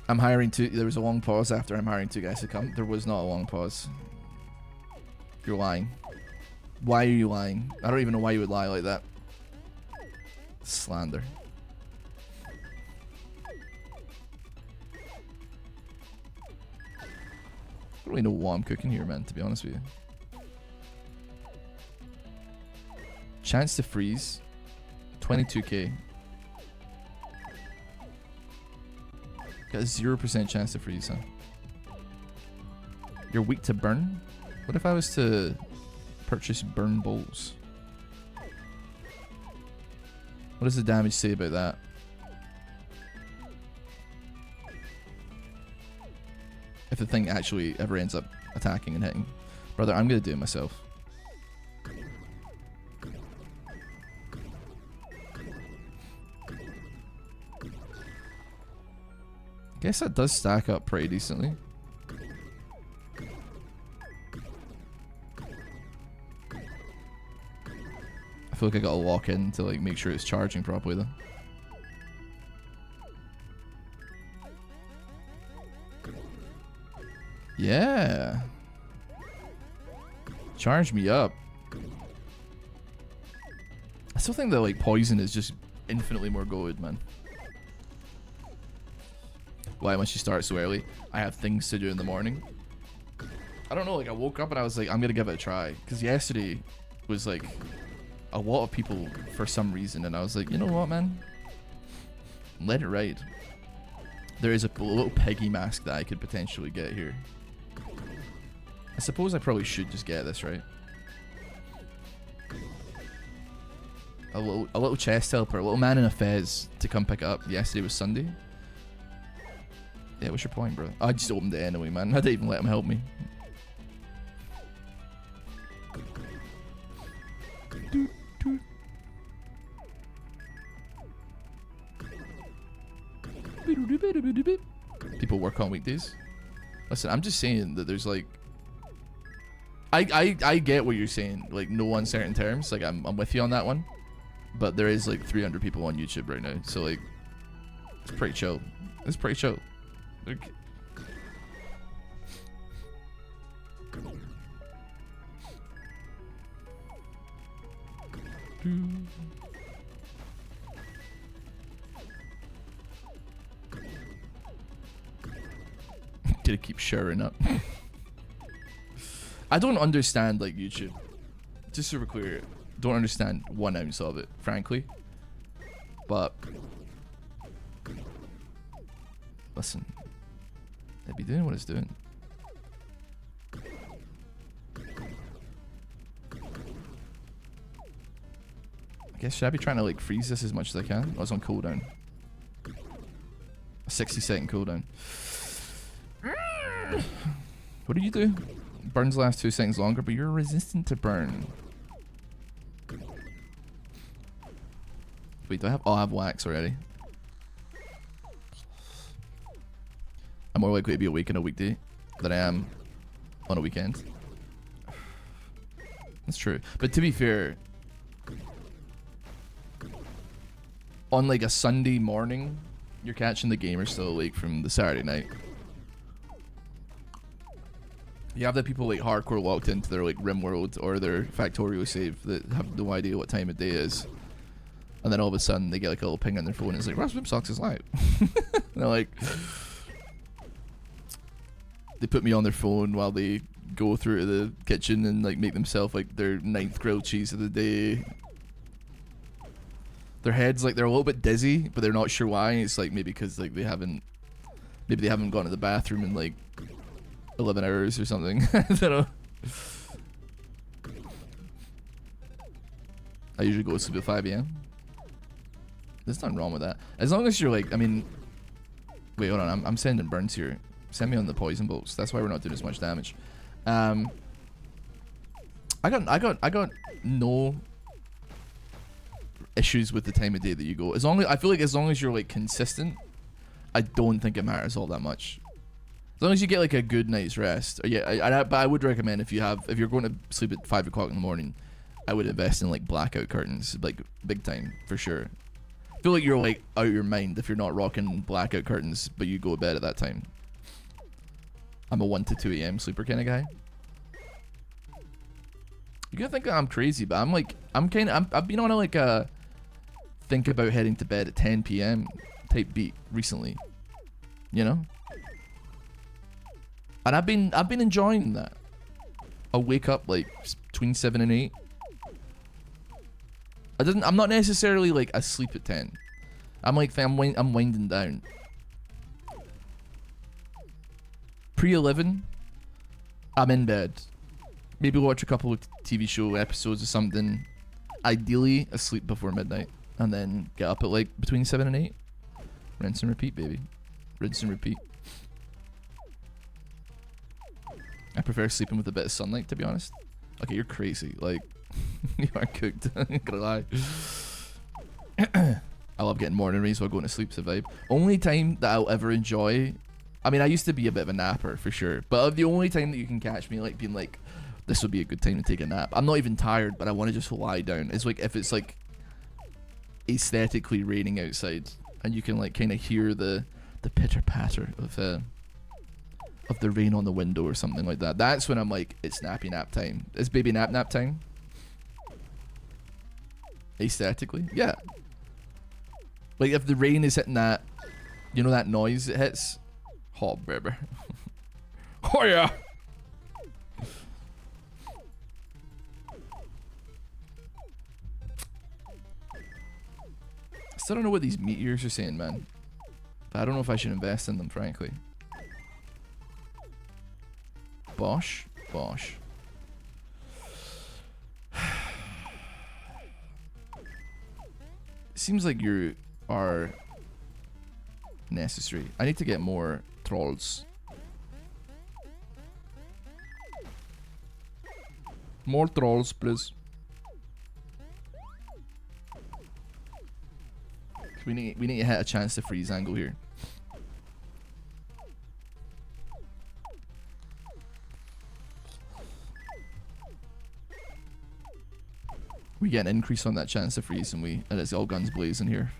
I'm hiring 2. There was a long pause after I'm hiring 2 guys to come. There was not a long pause. You're lying. Why are you lying? I don't even know why you would lie like that. Slander. I don't really know what I'm cooking here, man, to be honest with you. Chance to freeze. 22k. Got a 0% chance to freeze, huh? You're weak to burn? What if I was to purchase burn bowls? What does the damage say about that? If the thing actually ever ends up attacking and hitting. Brother, I'm gonna do it myself. Guess that does stack up pretty decently. I feel like I gotta lock in to like make sure it's charging properly though. Yeah. Charge me up. I still think that like poison is just infinitely more gold, man. Why must you start so early? I have things to do in the morning. I don't know, like I woke up and I was like, I'm gonna give it a try. Because yesterday was like a lot of people for some reason, and I was like, you know what, man? Let it ride. There is a little piggy mask that I could potentially get here. I suppose I probably should just get this, right? A little chest helper, a little man in a fez to come pick it up. Yesterday was Sunday. Yeah, what's your point, bro? I just opened it anyway, man. I didn't even let him help me. People work on weekdays. Listen, I'm just saying that there's like, I get what you're saying, like no uncertain terms. Like I'm with you on that one, but there is like 300 people on YouTube right now, so like it's pretty chill. It's pretty chill. Like, Did it keep showering up? I don't understand like YouTube. Just so we're clear, don't understand 1 ounce of it, frankly. But listen, it'd be doing what it's doing. I guess should I be trying to like freeze this as much as I can? Oh, it's on cooldown. A 60-second cooldown. What do you do? Burns last 2 seconds longer, but you're resistant to burn. Wait, do I have? Oh, I have wax already. I'm more likely to be awake on a weekday than I am on a weekend. That's true. But to be fair, on like a Sunday morning, you're catching the gamer still awake from the Saturday night. You have the people like hardcore locked into their like RimWorld or their Factorio save that have no idea what time of day is. And then all of a sudden they get like a little ping on their phone and it's like, RossBoomsocks is live. And they're like, they put me on their phone while they go through to the kitchen and like make themselves like their 9th grilled cheese of the day. Their heads like they're a little bit dizzy, but they're not sure why. It's like maybe because like they haven't gone to the bathroom in like 11 hours or something. I don't know. I usually go to sleep at 5 a.m. There's nothing wrong with that. As long as you're like, I mean, wait, hold on. I'm sending burns here. Send me on the poison bolts. That's why we're not doing as much damage. I got no issues with the time of day that you go. I feel like as long as you're like consistent, I don't think it matters all that much. As long as you get like a good night's rest. But I would recommend if you're going to sleep at 5 o'clock in the morning, I would invest in like blackout curtains, like big time for sure. I feel like you're like out of your mind if you're not rocking blackout curtains, but you go to bed at that time. I'm a 1 to 2 a.m. sleeper kind of guy. You're gonna think that I'm crazy, but I've been on a like a think about heading to bed at 10 p.m. type beat recently, you know. And I've been enjoying that. I'll wake up like between 7 and 8. I'm not necessarily like asleep at 10. I'm winding down. Pre-11, I'm in bed. Maybe watch a couple of TV show episodes or something. Ideally, asleep before midnight. And then get up at like between 7 and 8. Rinse and repeat, baby. Rinse and repeat. I prefer sleeping with a bit of sunlight, to be honest. Okay, you're crazy. Like, you are cooked. I'm not gonna lie. I love getting morning rays while going to sleep's a vibe. Only time that I'll ever enjoy... I mean, I used to be a bit of a napper, for sure. But the only time that you can catch me, like, being like, this would be a good time to take a nap. I'm not even tired, but I want to just lie down. It's like, if it's, like, aesthetically raining outside, and you can, like, kind of hear the pitter-patter of the rain on the window or something like that. That's when I'm like, it's nappy nap time. It's baby nap time. Aesthetically, yeah. Like if the rain is hitting that, you know that noise it hits? Oh, baby. Oh yeah. I still don't know what these meteors are saying, man. But I don't know if I should invest in them, frankly. Bosh. Seems like you are necessary. I need to get more trolls. More trolls, please. We need to hit a chance to freeze angle here. We get an increase on that chance to freeze, and it's all guns blazing here.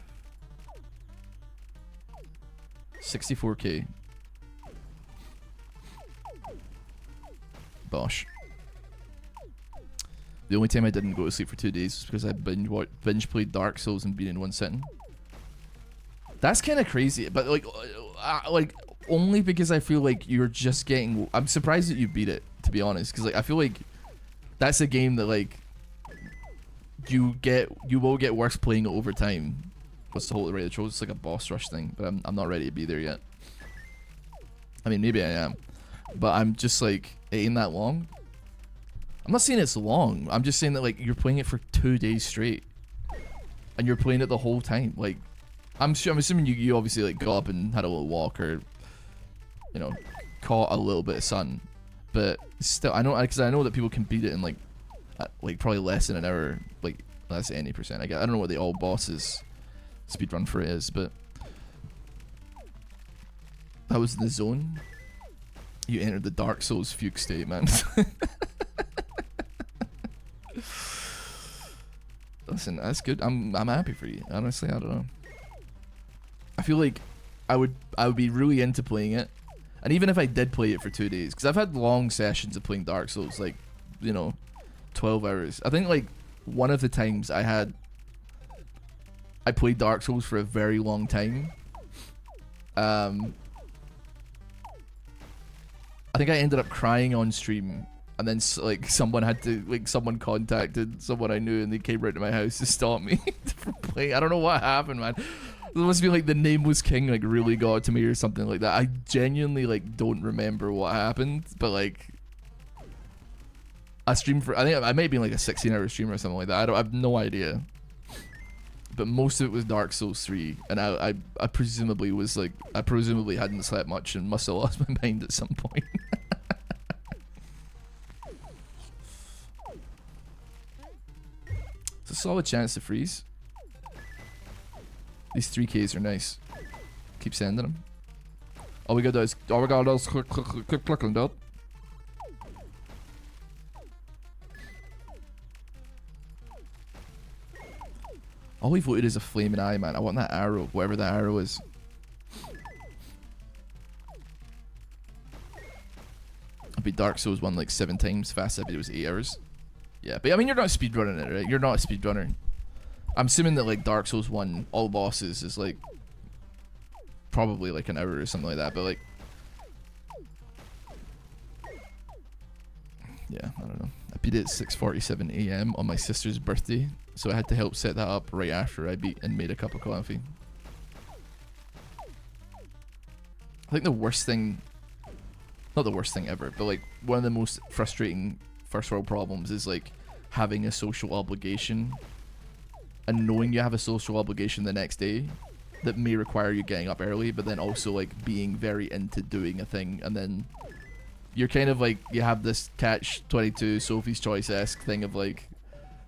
64k. Bosh. The only time I didn't go to sleep for 2 days was because I binge played Dark Souls and beat in one sitting. That's kind of crazy, but like only because I feel like you're just getting. I'm surprised that you beat it, to be honest, because like I feel like that's a game that like you will get worse playing it over time. What's the whole right? It's like a boss rush thing, but I'm not ready to be there yet. I mean, maybe I am, but I'm just like, it ain't that long. I'm not saying it's long. I'm just saying that like you're playing it for 2 days straight, and you're playing it the whole time. Like, I'm assuming you obviously like got up and had a little walk, or you know, caught a little bit of sun, but still, I know that people can beat it in like probably less than an hour. Like that's any percent. I don't know what the all bosses speedrun for it is, but that was the zone. You entered the Dark Souls fugue state, man. Listen, that's good. I'm happy for you. Honestly, I don't know. I feel like I would be really into playing it, and even if I did play it for 2 days, because I've had long sessions of playing Dark Souls, like, you know, 12 hours. I think like one of the times I played Dark Souls for a very long time. I think I ended up crying on stream, and then like someone contacted someone I knew, and they came right to my house to stop me from playing. I don't know what happened, man. It must be like the Nameless King like really got to me or something like that. I genuinely like don't remember what happened, but like I streamed for, I think I may have been like a 16-hour stream or something like that. I have no idea. But most of it was Dark Souls 3, and I presumably was like, I presumably hadn't slept much and must have lost my mind at some point. It's a solid chance to freeze. These 3Ks are nice. Keep sending them. All we gotta do is, click and up. All we voted is a flaming eye, man. I want that arrow, whatever that arrow is. I beat Dark Souls 1 like 7 times. Fast I beat it was 8 hours. Yeah, but I mean, you're not speedrunning it, right? You're not a speedrunner. I'm assuming that like Dark Souls 1, all bosses is like probably like an hour or something like that, but like, yeah, I don't know. I beat it at 6:47 AM on my sister's birthday, so I had to help set that up right after I beat and made a cup of coffee. I think the worst thing, not the worst thing ever, but like one of the most frustrating first world problems is like having a social obligation and knowing you have a social obligation the next day that may require you getting up early, but then also like being very into doing a thing, and then you're kind of like, you have this catch-22 Sophie's Choice-esque thing of like,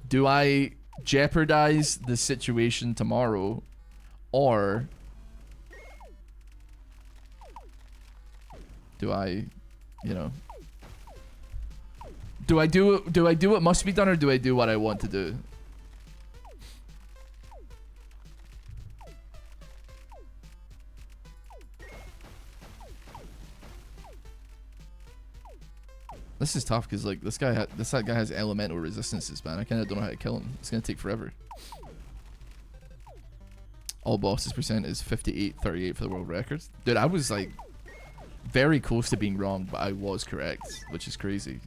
do I jeopardize the situation tomorrow, or do I, you know, do I do what must be done, or do I do what I want to do? This is tough because like this guy has elemental resistances, man. I kind of don't know how to kill him. It's gonna take forever. All bosses percent is 58.38 for the world record. Dude, I was like very close to being wrong, but I was correct, which is crazy.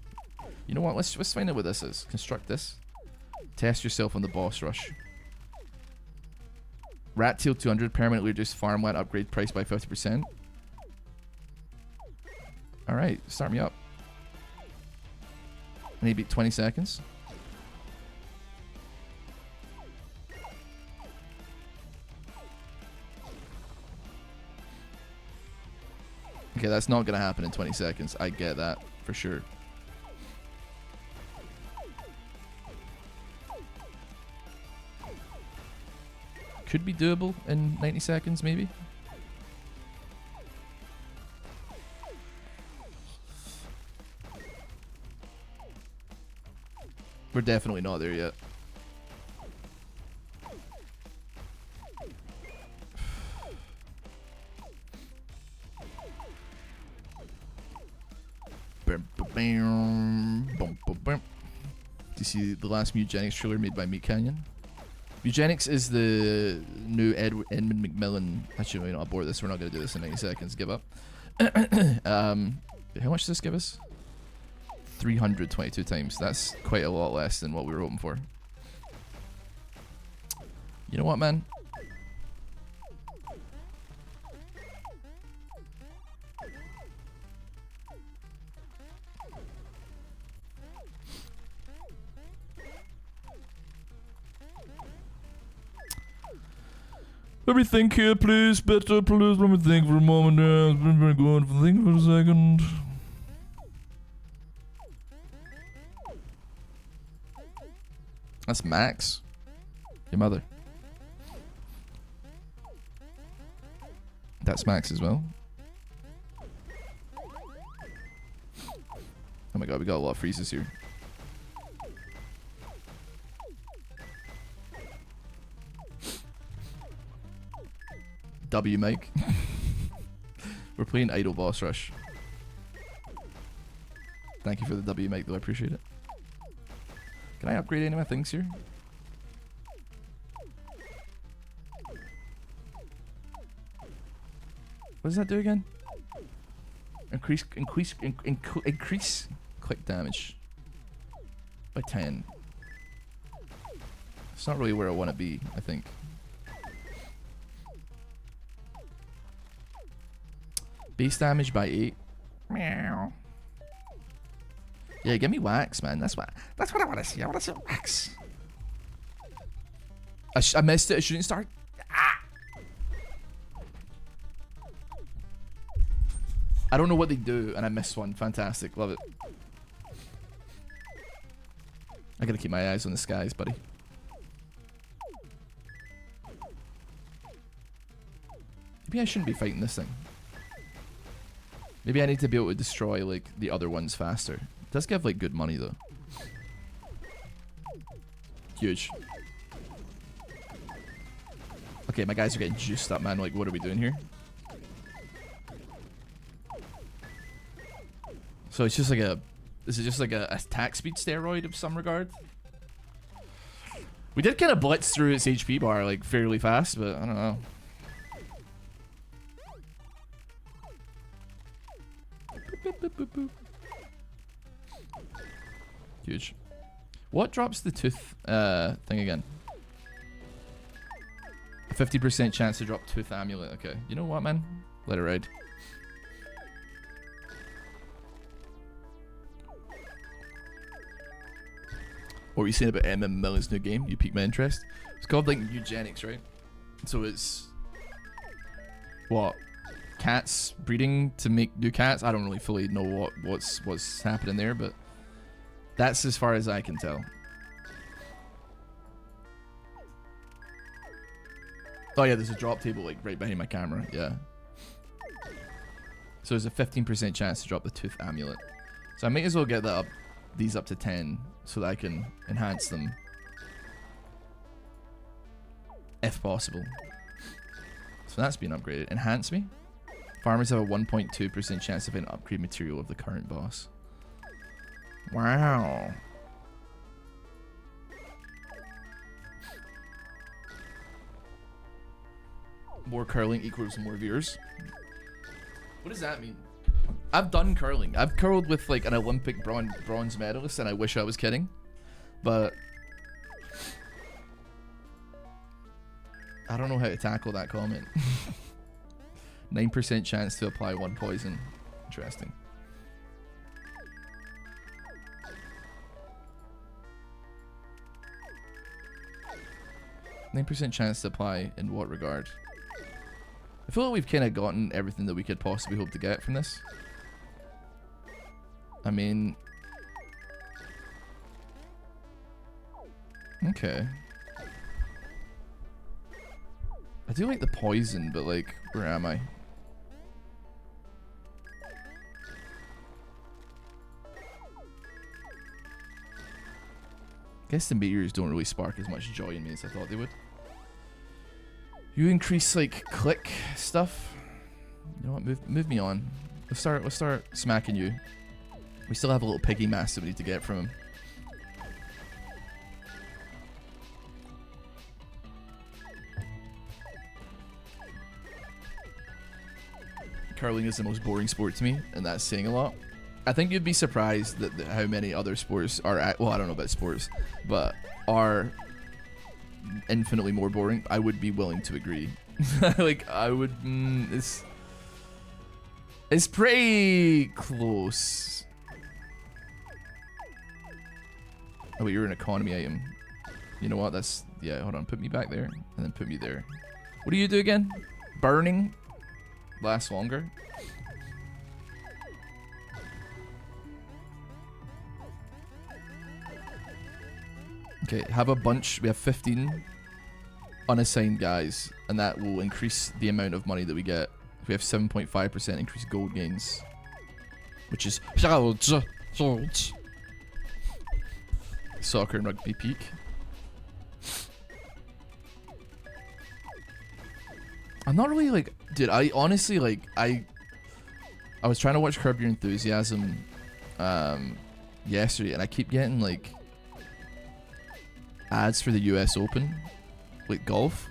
You know what? Let's find out what this is. Construct this. Test yourself on the boss rush. Rat Tail 200 permanently reduced farmland upgrade price by 50%. All right, start me up. Maybe 20 seconds. Okay, that's not gonna happen in 20 seconds. I get that for sure. Could be doable in 90 seconds, maybe. We're definitely not there yet. Do you see the last Mutagenics trailer made by Meat Canyon? Mutagenics is the new Edmund McMillan. Actually, you know, abort this. We're not going to do this in 90 seconds. Give up. How much does this give us? 322 times. That's quite a lot less than what we were hoping for. You know what, man? Let me think here, please. Better, please. Let me think for a moment. It's been very good. Think for a second. That's Max. Your mother. That's Max as well. Oh my god, we got a lot of freezes here. W Mike. We're playing Idle Boss Rush. Thank you for the W Mike though, I appreciate it. Can I upgrade any of my things here? What does that do again? Increase click damage by 10. It's not really where I want to be, I think. Base damage by 8. Meow. Yeah, give me wax, man. That's what I want to see. I want to see wax. I missed it. A shooting star. Ah! I don't know what they do, and I missed one. Fantastic. Love it. I gotta keep my eyes on the skies, buddy. Maybe I shouldn't be fighting this thing. Maybe I need to be able to destroy, like, the other ones faster. It does give, like, good money, though. Huge. Okay, my guys are getting juiced up, man. Like, what are we doing here? So it's just like a... Is it just like a attack speed steroid of some regard? We did kind of blitz through its HP bar, like, fairly fast, but I don't know. Huge. What drops the tooth thing again? 50% chance to drop tooth amulet. Okay. You know what, man? Let it ride. What were you saying about Millen's new game? You piqued my interest. It's called, like, eugenics, right? So it's... What? Cats breeding to make new cats? I don't really fully know what's happening there, but... That's as far as I can tell. Oh yeah, there's a drop table like right behind my camera. Yeah. So there's a 15% chance to drop the tooth amulet. So I might as well get that up, these up to 10, so that I can enhance them, if possible. So that's been upgraded. Enhance me. Farmers have a 1.2% chance of an upgrade material of the current boss. Wow. More curling equals more viewers. What does that mean? I've done curling. I've curled with like an Olympic bronze medalist, and I wish I was kidding. But I don't know how to tackle that comment. 9% chance to apply 1 poison. Interesting. %9 chance to apply in what regard? I feel like we've kind of gotten everything that we could possibly hope to get from this. I mean... Okay. I do like the poison, but like, where am I? Guess the meteors don't really spark as much joy in me as I thought they would. You increase like click stuff. You know what? Move me on. Let's start smacking you. We still have a little piggy mask that we need to get from him. Curling is the most boring sport to me, and that's saying a lot. I think you'd be surprised that how many other sports are well, I don't know about sports, but are infinitely more boring. I would be willing to agree. Like I would it's pretty close. Oh wait, you're an economy item. You know what, that's yeah, hold on, put me back there and then put me there. What do you do again? Burning lasts longer. Okay, have a bunch. We have 15 unassigned guys, and that will increase the amount of money that we get. We have 7.5% increased gold gains, which is huge. Soccer and rugby peak. I'm not really like, dude. I honestly like I was trying to watch Curb Your Enthusiasm yesterday, and I keep getting like ads for the US Open, like golf,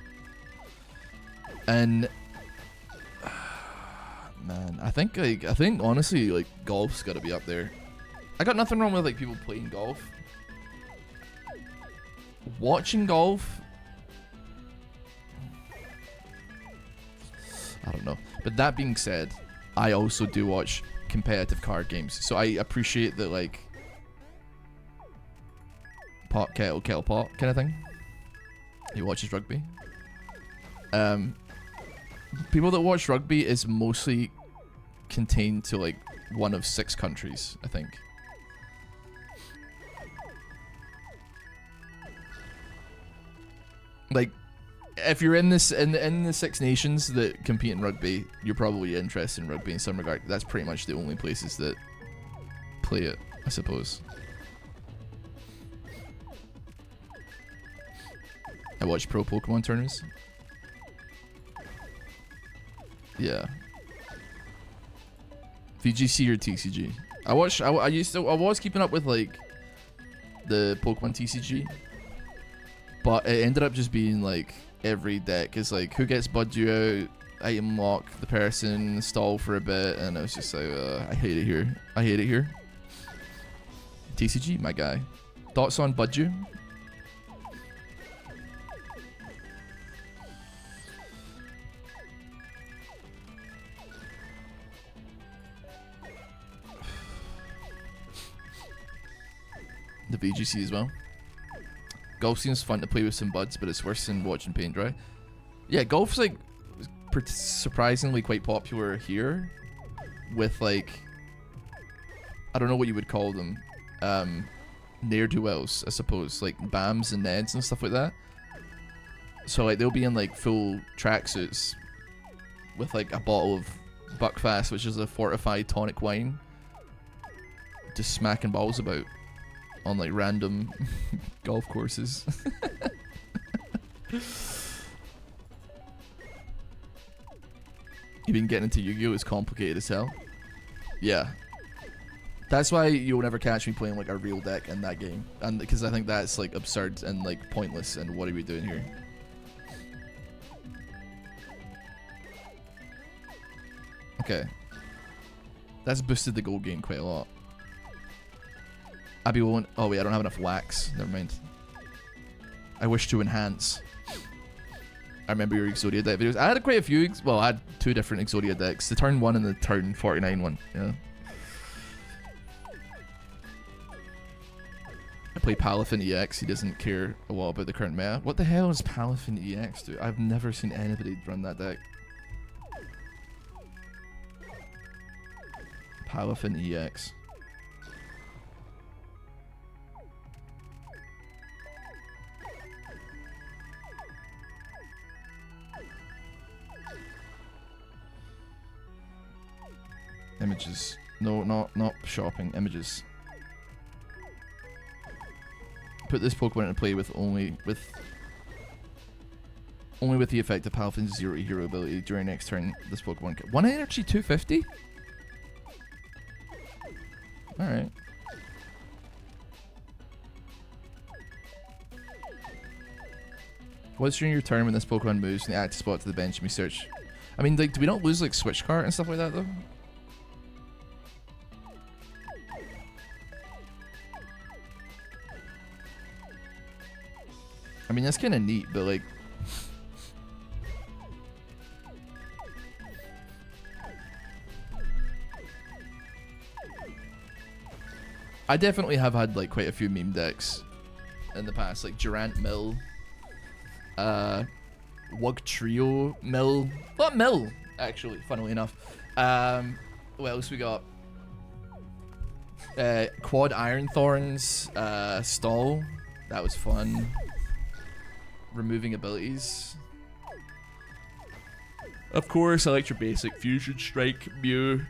and man. I think honestly, like, golf's got to be up there. I got nothing wrong with like people playing golf. Watching golf, I don't know. But that being said, I also do watch competitive card games, so I appreciate that, like, pot kettle kettle pot kind of thing. He watches rugby. People that watch rugby is mostly contained to like one of 6 countries, I think. Like, if you're in this in the 6 nations that compete in rugby, you're probably interested in rugby in some regard. That's pretty much the only places that play it, I suppose. I watch pro Pokemon tournaments. Yeah. VGC or TCG? I was keeping up with like the Pokemon TCG, but it ended up just being like every deck is like who gets Budgie out, item lock the person, stall for a bit, and it was just like I hate it here. I hate it here. TCG, my guy. Thoughts on Budgie? The VGC as well. Golf seems fun to play with some buds, but it's worse than watching paint dry. Yeah, golf's like surprisingly quite popular here with like, I don't know what you would call them, ne'er-do-wells, I suppose, like BAMs and Neds and stuff like that. So like they'll be in like full tracksuits with like a bottle of Buckfast, which is a fortified tonic wine, just smacking balls about on like random golf courses. You've been getting into Yu-Gi-Oh! It's complicated as hell. Yeah. That's why you'll never catch me playing like a real deck in that game. And because I think that's like absurd and like pointless, and what are we doing here? Okay. That's boosted the gold gain quite a lot. I'd be willing. Oh wait, I don't have enough wax. Never mind. I wish to enhance. I remember your Exodia deck videos. I had quite a few. Well, I had 2 different Exodia decks: the turn 1 and the turn 49 one. Yeah. I play Palafin EX. He doesn't care a lot about the current meta. What the hell is Palafin EX do? I've never seen anybody run that deck. Palafin EX. Images. No, not shopping. Images. Put this Pokemon into play with only with the effect of Palafin's 0 hero ability during next turn. This Pokemon 1 energy 250. All right. What's during your turn when this Pokemon moves from the active spot to the bench and we search? I mean, like, do we not lose like switch cart and stuff like that though? I mean, that's kind of neat, but like, I definitely have had like quite a few meme decks in the past, like Durant Mill, Wug Trio Mill, not Mill actually, funnily enough. What else we got? Quad Iron Thorns, Stall, that was fun. Removing abilities. Of course, I like your basic Fusion Strike, Mew,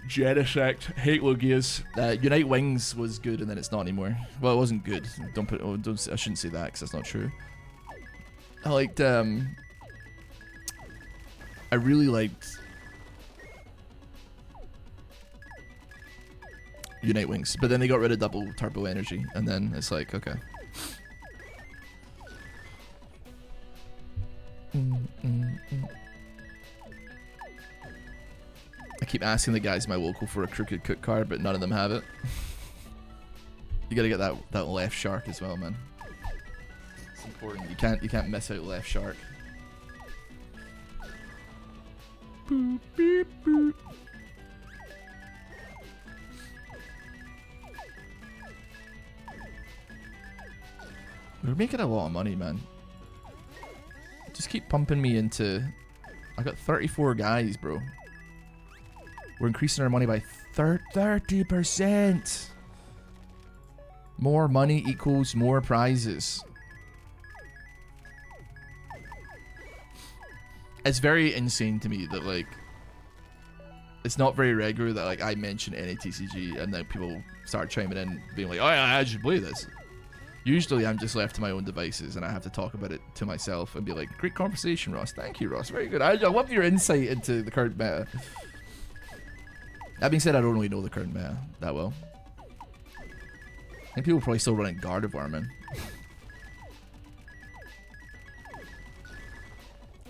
Genesect, hate Lugias. Unite Wings was good, and then it's not anymore. Well, it wasn't good. I shouldn't say that because that's not true. I liked. I really liked Unite Wings, but then they got rid of double turbo energy, and then it's like, okay. keep asking the guys in my local for a crooked cook card, but none of them have it. You gotta get that left shark as well, man. It's important. You can't miss out left shark. Boop, beep, boop. We're making a lot of money, man. Just keep pumping me into... I got 34 guys, bro. We're increasing our money by 30%. More money equals more prizes. It's very insane to me that, like... It's not very regular that, like, I mention any TCG and then people start chiming in being like, oh yeah, I should play this. Usually I'm just left to my own devices and I have to talk about it to myself and be like, great conversation, Ross. Thank you, Ross. Very good. I love your insight into the current meta. That being said, I don't really know the current meta that well. I think people are probably still running Gardevoir, man.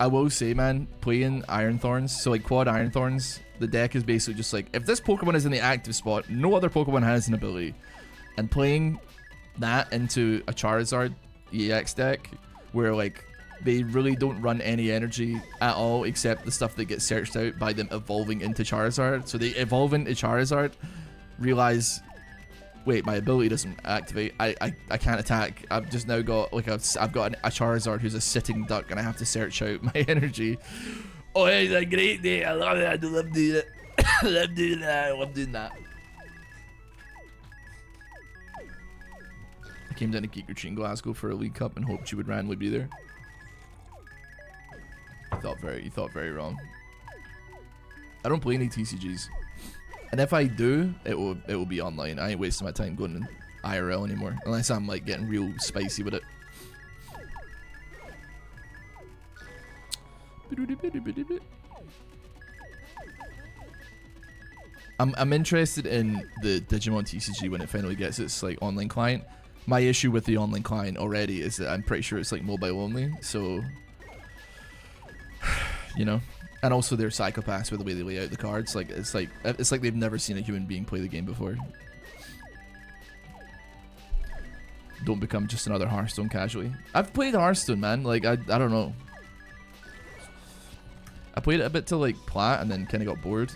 I will say, man, playing Iron Thorns, so like quad Iron Thorns, the deck is basically just like, if this Pokemon is in the active spot, no other Pokemon has an ability. And playing that into a Charizard EX deck where like they really don't run any energy at all except the stuff that gets searched out by them evolving into Charizard. So they evolve into Charizard, realize, wait, my ability doesn't activate, I can't attack, I've just now got like I've got a Charizard who's a sitting duck and I have to search out my energy. Oh, it's a great day, I love it, I love doing it. I love doing that, I love doing that. I came down to Geek Retreat in Glasgow for a League Cup and hoped you would randomly be there. You thought very wrong. I don't play any TCGs, and if I do, it will be online. I ain't wasting my time going in IRL anymore, unless I'm like getting real spicy with it. I'm interested in the Digimon TCG when it finally gets its like online client. My issue with the online client already is that I'm pretty sure it's like mobile only, so you know, and also they're psychopaths with the way they lay out the cards. Like it's like they've never seen a human being play the game before. Don't become just another Hearthstone casually. I've played Hearthstone, man. Like I don't know. I played it a bit till like plat and then kind of got bored.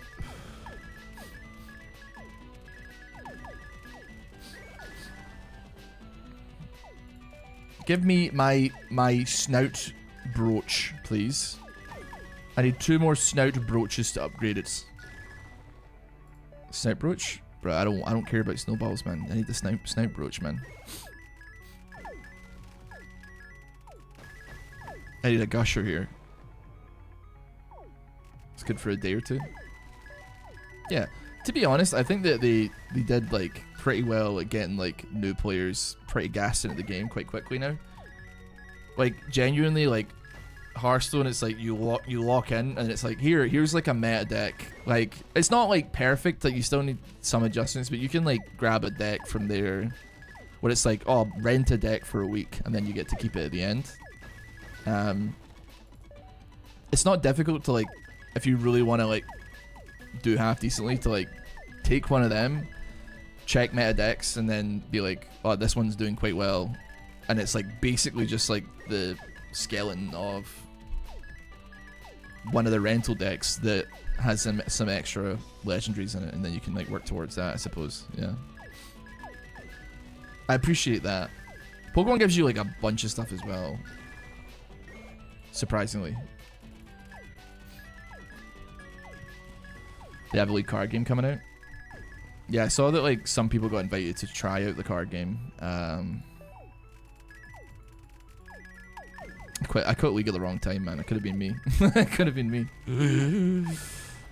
Give me my snout brooch, please. I need 2 more snout brooches to upgrade it. Snout brooch? Bro, I don't care about snowballs, man. I need the snout brooch, man. I need a gusher here. It's good for a day or 2. Yeah, to be honest, I think that they did like pretty well at getting like new players pretty gassed into the game quite quickly now. Like genuinely, like Hearthstone, it's like you lock in and it's like here's like a meta deck. Like it's not like perfect, like you still need some adjustments, but you can like grab a deck from there where it's like, oh, rent a deck for a week and then you get to keep it at the end. It's not difficult to like, if you really want to like do half decently, to like take one of them, check meta decks, and then be like, oh, this one's doing quite well, and it's like basically just like the skeleton of one of the rental decks that has some extra legendaries in it, and then you can like work towards that, I suppose. Yeah, I appreciate that. Pokemon gives you like a bunch of stuff as well, surprisingly. They have a League card game coming out. Yeah, I saw that like some people got invited to try out the card game. I quit League at the wrong time, man. It could have been me. It could have been me.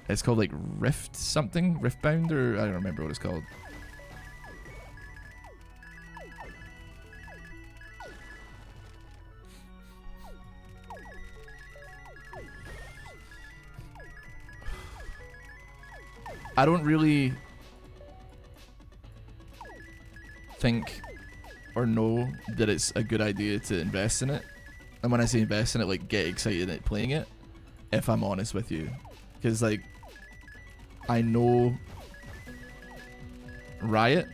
It's called like Rift something, Riftbound, or I don't remember what it's called. I don't really think or know that it's a good idea to invest in it. And when I say invest in it, like get excited at playing it, if I'm honest with you. Because like, I know Riot,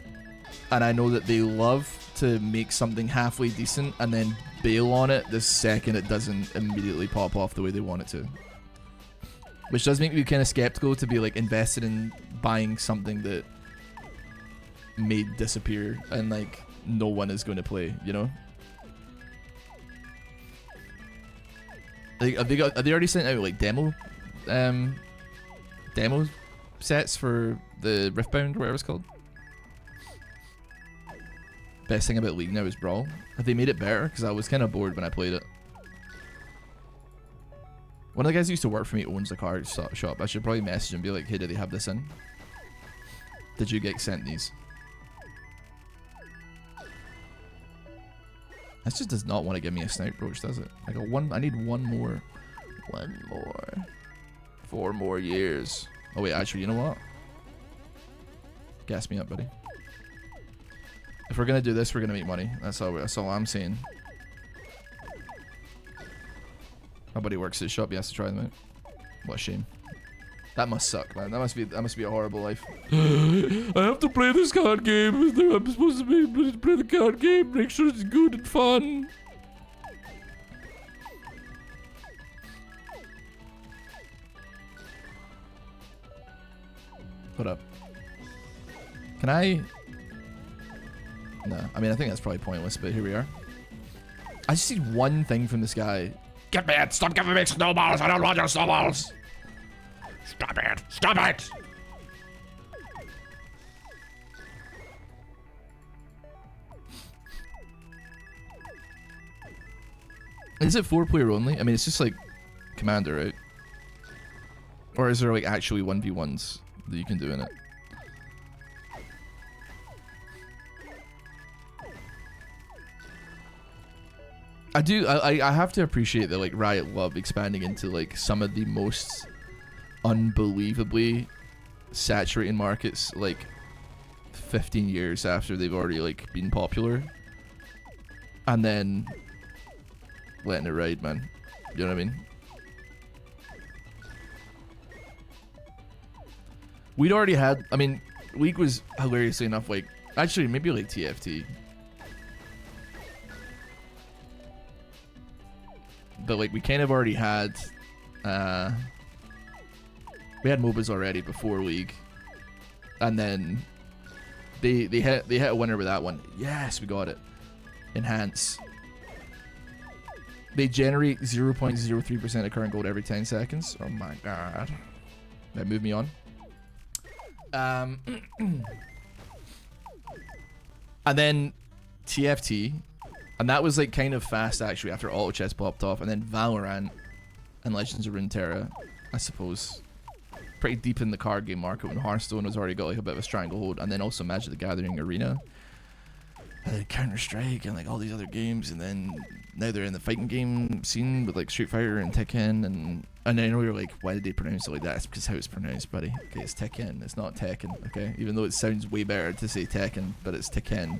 and I know that they love to make something halfway decent and then bail on it the second it doesn't immediately pop off the way they want it to. Which does make me kind of skeptical to be like invested in buying something that may disappear and like no one is going to play, you know? Like, have they already sent out like demo sets for the Riftbound or whatever it's called? Best thing about League now is Brawl. Have they made it better? Because I was kind of bored when I played it. One of the guys who used to work for me owns a card shop. I should probably message him and be like, hey, do they have this in? Did you get sent these? This just does not want to give me a snipe brooch, does it? I got one. I need one more. One more. 4 more years. Oh wait, actually, you know what? Gas me up, buddy. If we're gonna do this, we're gonna make money. That's all I'm saying. My buddy works at the shop. He has to try them out. What a shame. That must suck, man. That must be a horrible life. I have to play this card game. I'm supposed to play the card game. Make sure it's good and fun. What up? Can I? No. I mean, I think that's probably pointless, but here we are. I just need one thing from this guy. Get me it! Stop giving me snowballs! I don't want your snowballs! Stop it! Stop it! Is it 4-player only? I mean, it's just like Commander, right? Or is there like actually 1v1s that you can do in it? I have to appreciate that like Riot love expanding into like some of the most unbelievably saturating markets like 15 years after they've already like been popular, and then letting it ride, man. You know what I mean? We'd already had, I mean, League was hilariously enough like, actually maybe like TFT. But like we kind of already had we had MOBAs already before League, and then they hit a winner with that one. Yes, we got it. Enhance. They generate 0.03% of current gold every 10 seconds. Oh my god. That moved me on. And then TFT. And that was like kind of fast actually after Auto Chess popped off, and then Valorant and Legends of Runeterra, I suppose, pretty deep in the card game market when Hearthstone has already got like a bit of a stranglehold, and then also Magic the Gathering Arena, and then Counter-Strike and like all these other games, and then now they're in the fighting game scene with like Street Fighter and Tekken, and I know you're like, why did they pronounce it like that? It's because how it's pronounced, buddy. Okay, it's Tekken, it's not Tekken, okay? Even though it sounds way better to say Tekken, but it's Tekken.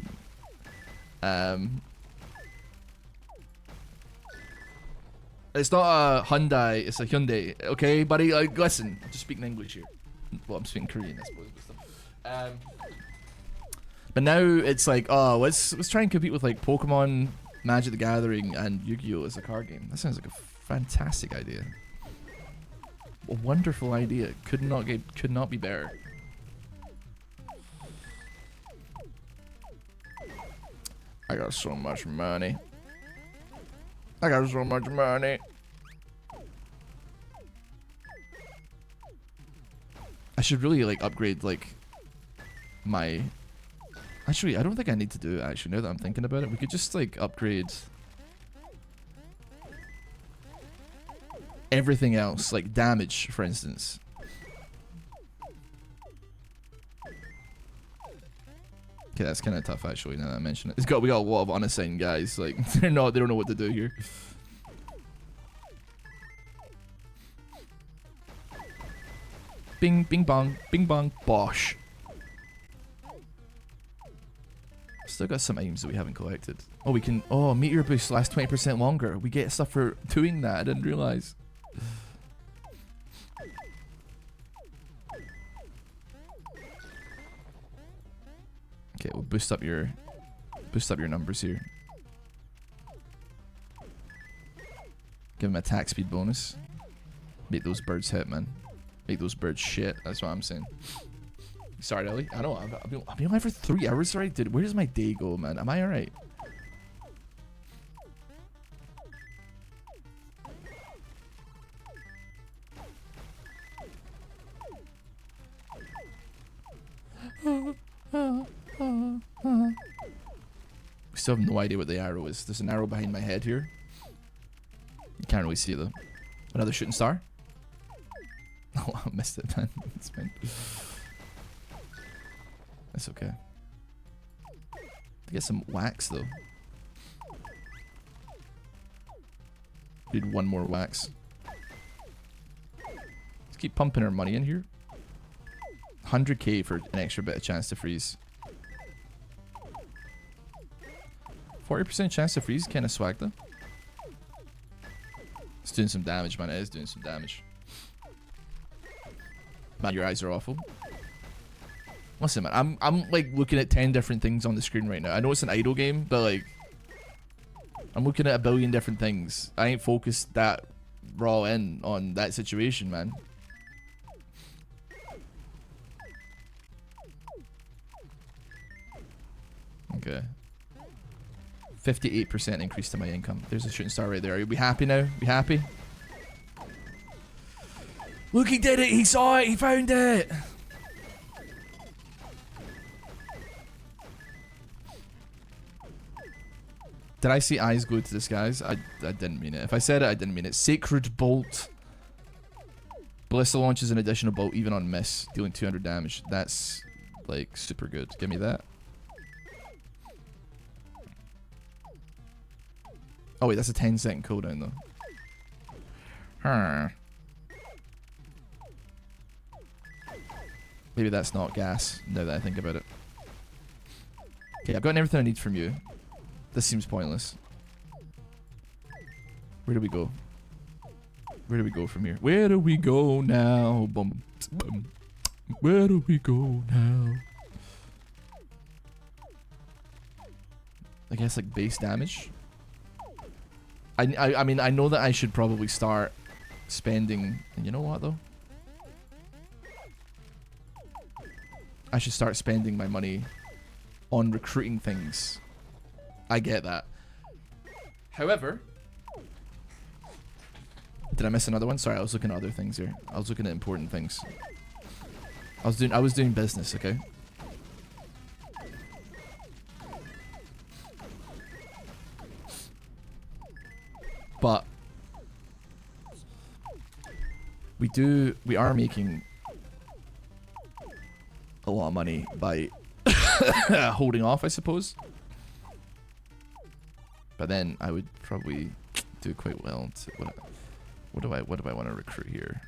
It's not a Hyundai, it's a Hyundai. Okay, buddy, like, listen, I'm just speaking English here. Well, I'm speaking Korean, I suppose. But now it's like, oh, let's try and compete with like Pokemon, Magic the Gathering, and Yu-Gi-Oh! As a card game. That sounds like a fantastic idea. A wonderful idea. Could not be better. I got so much money. I got so much money. I should really like upgrade like my... Actually, I don't think I need to do it actually, now that I'm thinking about it. We could just like upgrade everything else, like damage, for instance. Okay, that's kind of tough actually, now that I mention it. We got a lot of unassigned guys, like they don't know what to do here. Bing bong, bosh. Still got some items that we haven't collected. Oh, we can, oh, meteor boost lasts 20% longer. We get stuff for doing that, I didn't realize. Okay, we'll boost up your numbers here. Give him attack speed bonus. Make those birds hit, man. Make those birds shit. That's what I'm saying. Sorry, Ellie. I know. I've been alive for 3 hours already. Dude, where does my day go, man? Am I alright? We still have no idea what the arrow is. There's an arrow behind my head here. You can't really see it though. Another shooting star? Oh, I missed it, man. It's fine. That's okay. Get some wax though. Need one more wax. Let's keep pumping our money in here. 100k for an extra bit of chance to freeze. 40% chance to freeze, kind of swag though. It's doing some damage, man. It is doing some damage. Man, your eyes are awful. Listen, man, I'm like looking at 10 different things on the screen right now. I know it's an idle game, but like, I'm looking at a billion different things. I ain't focused that raw in on that situation, man. Okay. 58% increase to my income. There's a shooting star right there. Are you be happy now? Be happy? Look, he did it! He saw it! He found it! Did I see eyes go to the skies? I didn't mean it. If I said it, I didn't mean it. Sacred Bolt. Ballista launches an additional bolt even on miss, dealing 200 damage. That's, like, super good. Give me that. Oh wait, that's a 10-second cooldown though. Huh. Maybe that's not gas, now that I think about it. Okay, I've gotten everything I need from you. This seems pointless. Where do we go? Where do we go from here? Where do we go now? Boom. Boom. Where do we go now? I guess like base damage. I mean, I know that I should probably start spending, and you know what though? I should start spending my money on recruiting things. I get that. However, did I miss another one? Sorry, I was looking at other things here. I was looking at important things. I was doing business, okay? But we are making a lot of money by holding off, I suppose. But then I would probably do quite well to what do I want to recruit here?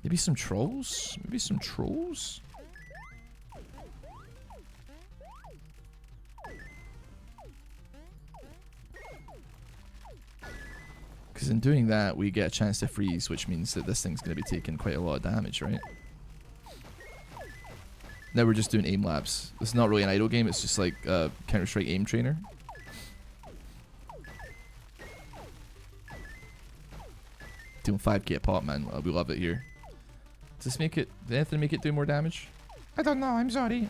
Maybe some trolls? Maybe some trolls? Because in doing that, we get a chance to freeze, which means that this thing's going to be taking quite a lot of damage, right? Now we're just doing aim labs. This is not really an idle game, it's just like Counter-Strike aim trainer. Doing 5k a pop, man. We love it here. Does this make it... Did anything make it do more damage? I don't know, I'm sorry.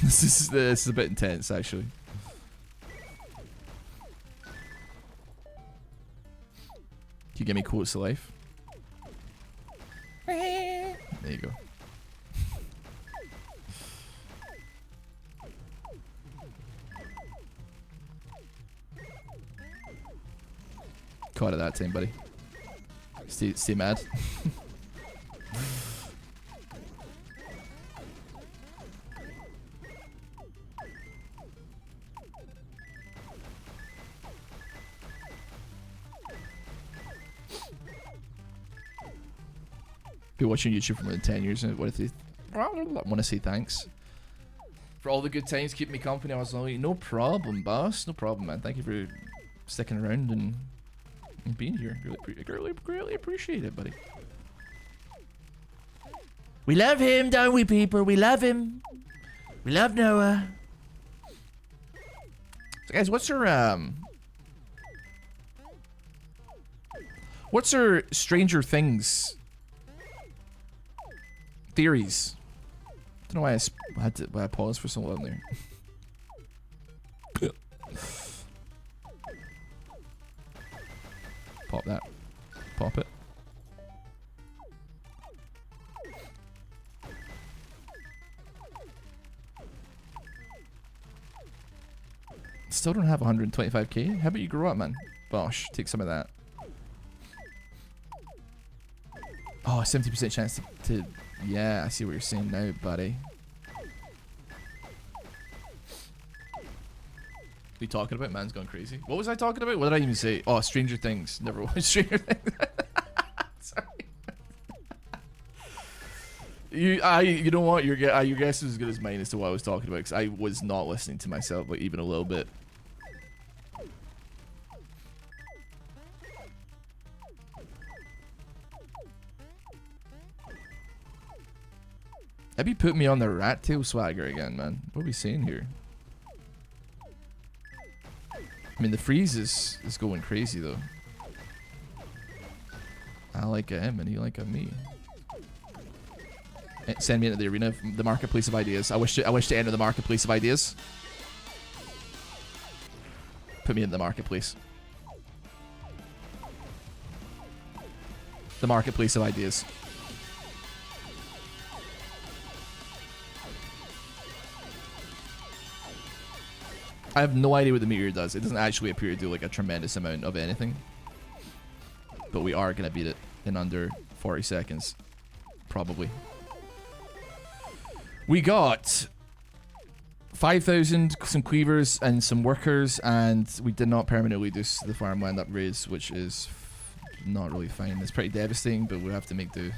This is a bit intense, actually. Can you give me quotes of life? There you go. Caught it that time, buddy. Stay mad. Been watching YouTube for more than 10 years and what if they want to say thanks for all the good times, keeping me company. I was like, no problem, boss, no problem, man. Thank you for sticking around and and being here. Greatly appreciate it, buddy. We love him, don't we, people? We love him. We love Noah. So guys, what's her Stranger Things theories? I don't know why I paused for so long there. Pop that. Pop it. Still don't have 125k. How about you grow up, man? Bosh, take some of that. Oh, 70% chance to... Yeah, I see what you're saying now, buddy. What are you talking about? Man's gone crazy. What was I talking about? What did I even say? Oh, Stranger Things. Never watched Stranger Things. Sorry. You know what? Your guess is as good as mine as to what I was talking about, because I was not listening to myself, like, even a little bit. Have you put me on the rat tail swagger again, man? What are we saying here? I mean, the freeze is going crazy, though. I like him, and he like me. Send me into the arena, the marketplace of ideas. I wish to enter the marketplace of ideas. Put me in the marketplace. The marketplace of ideas. I have no idea what the meteor does. It doesn't actually appear to do like a tremendous amount of anything. But we are going to beat it in under 40 seconds. Probably. We got 5,000, some cleavers and some workers, and we did not permanently do the farmland upgrades, which is not really fine. It's pretty devastating, but we'll have to make do.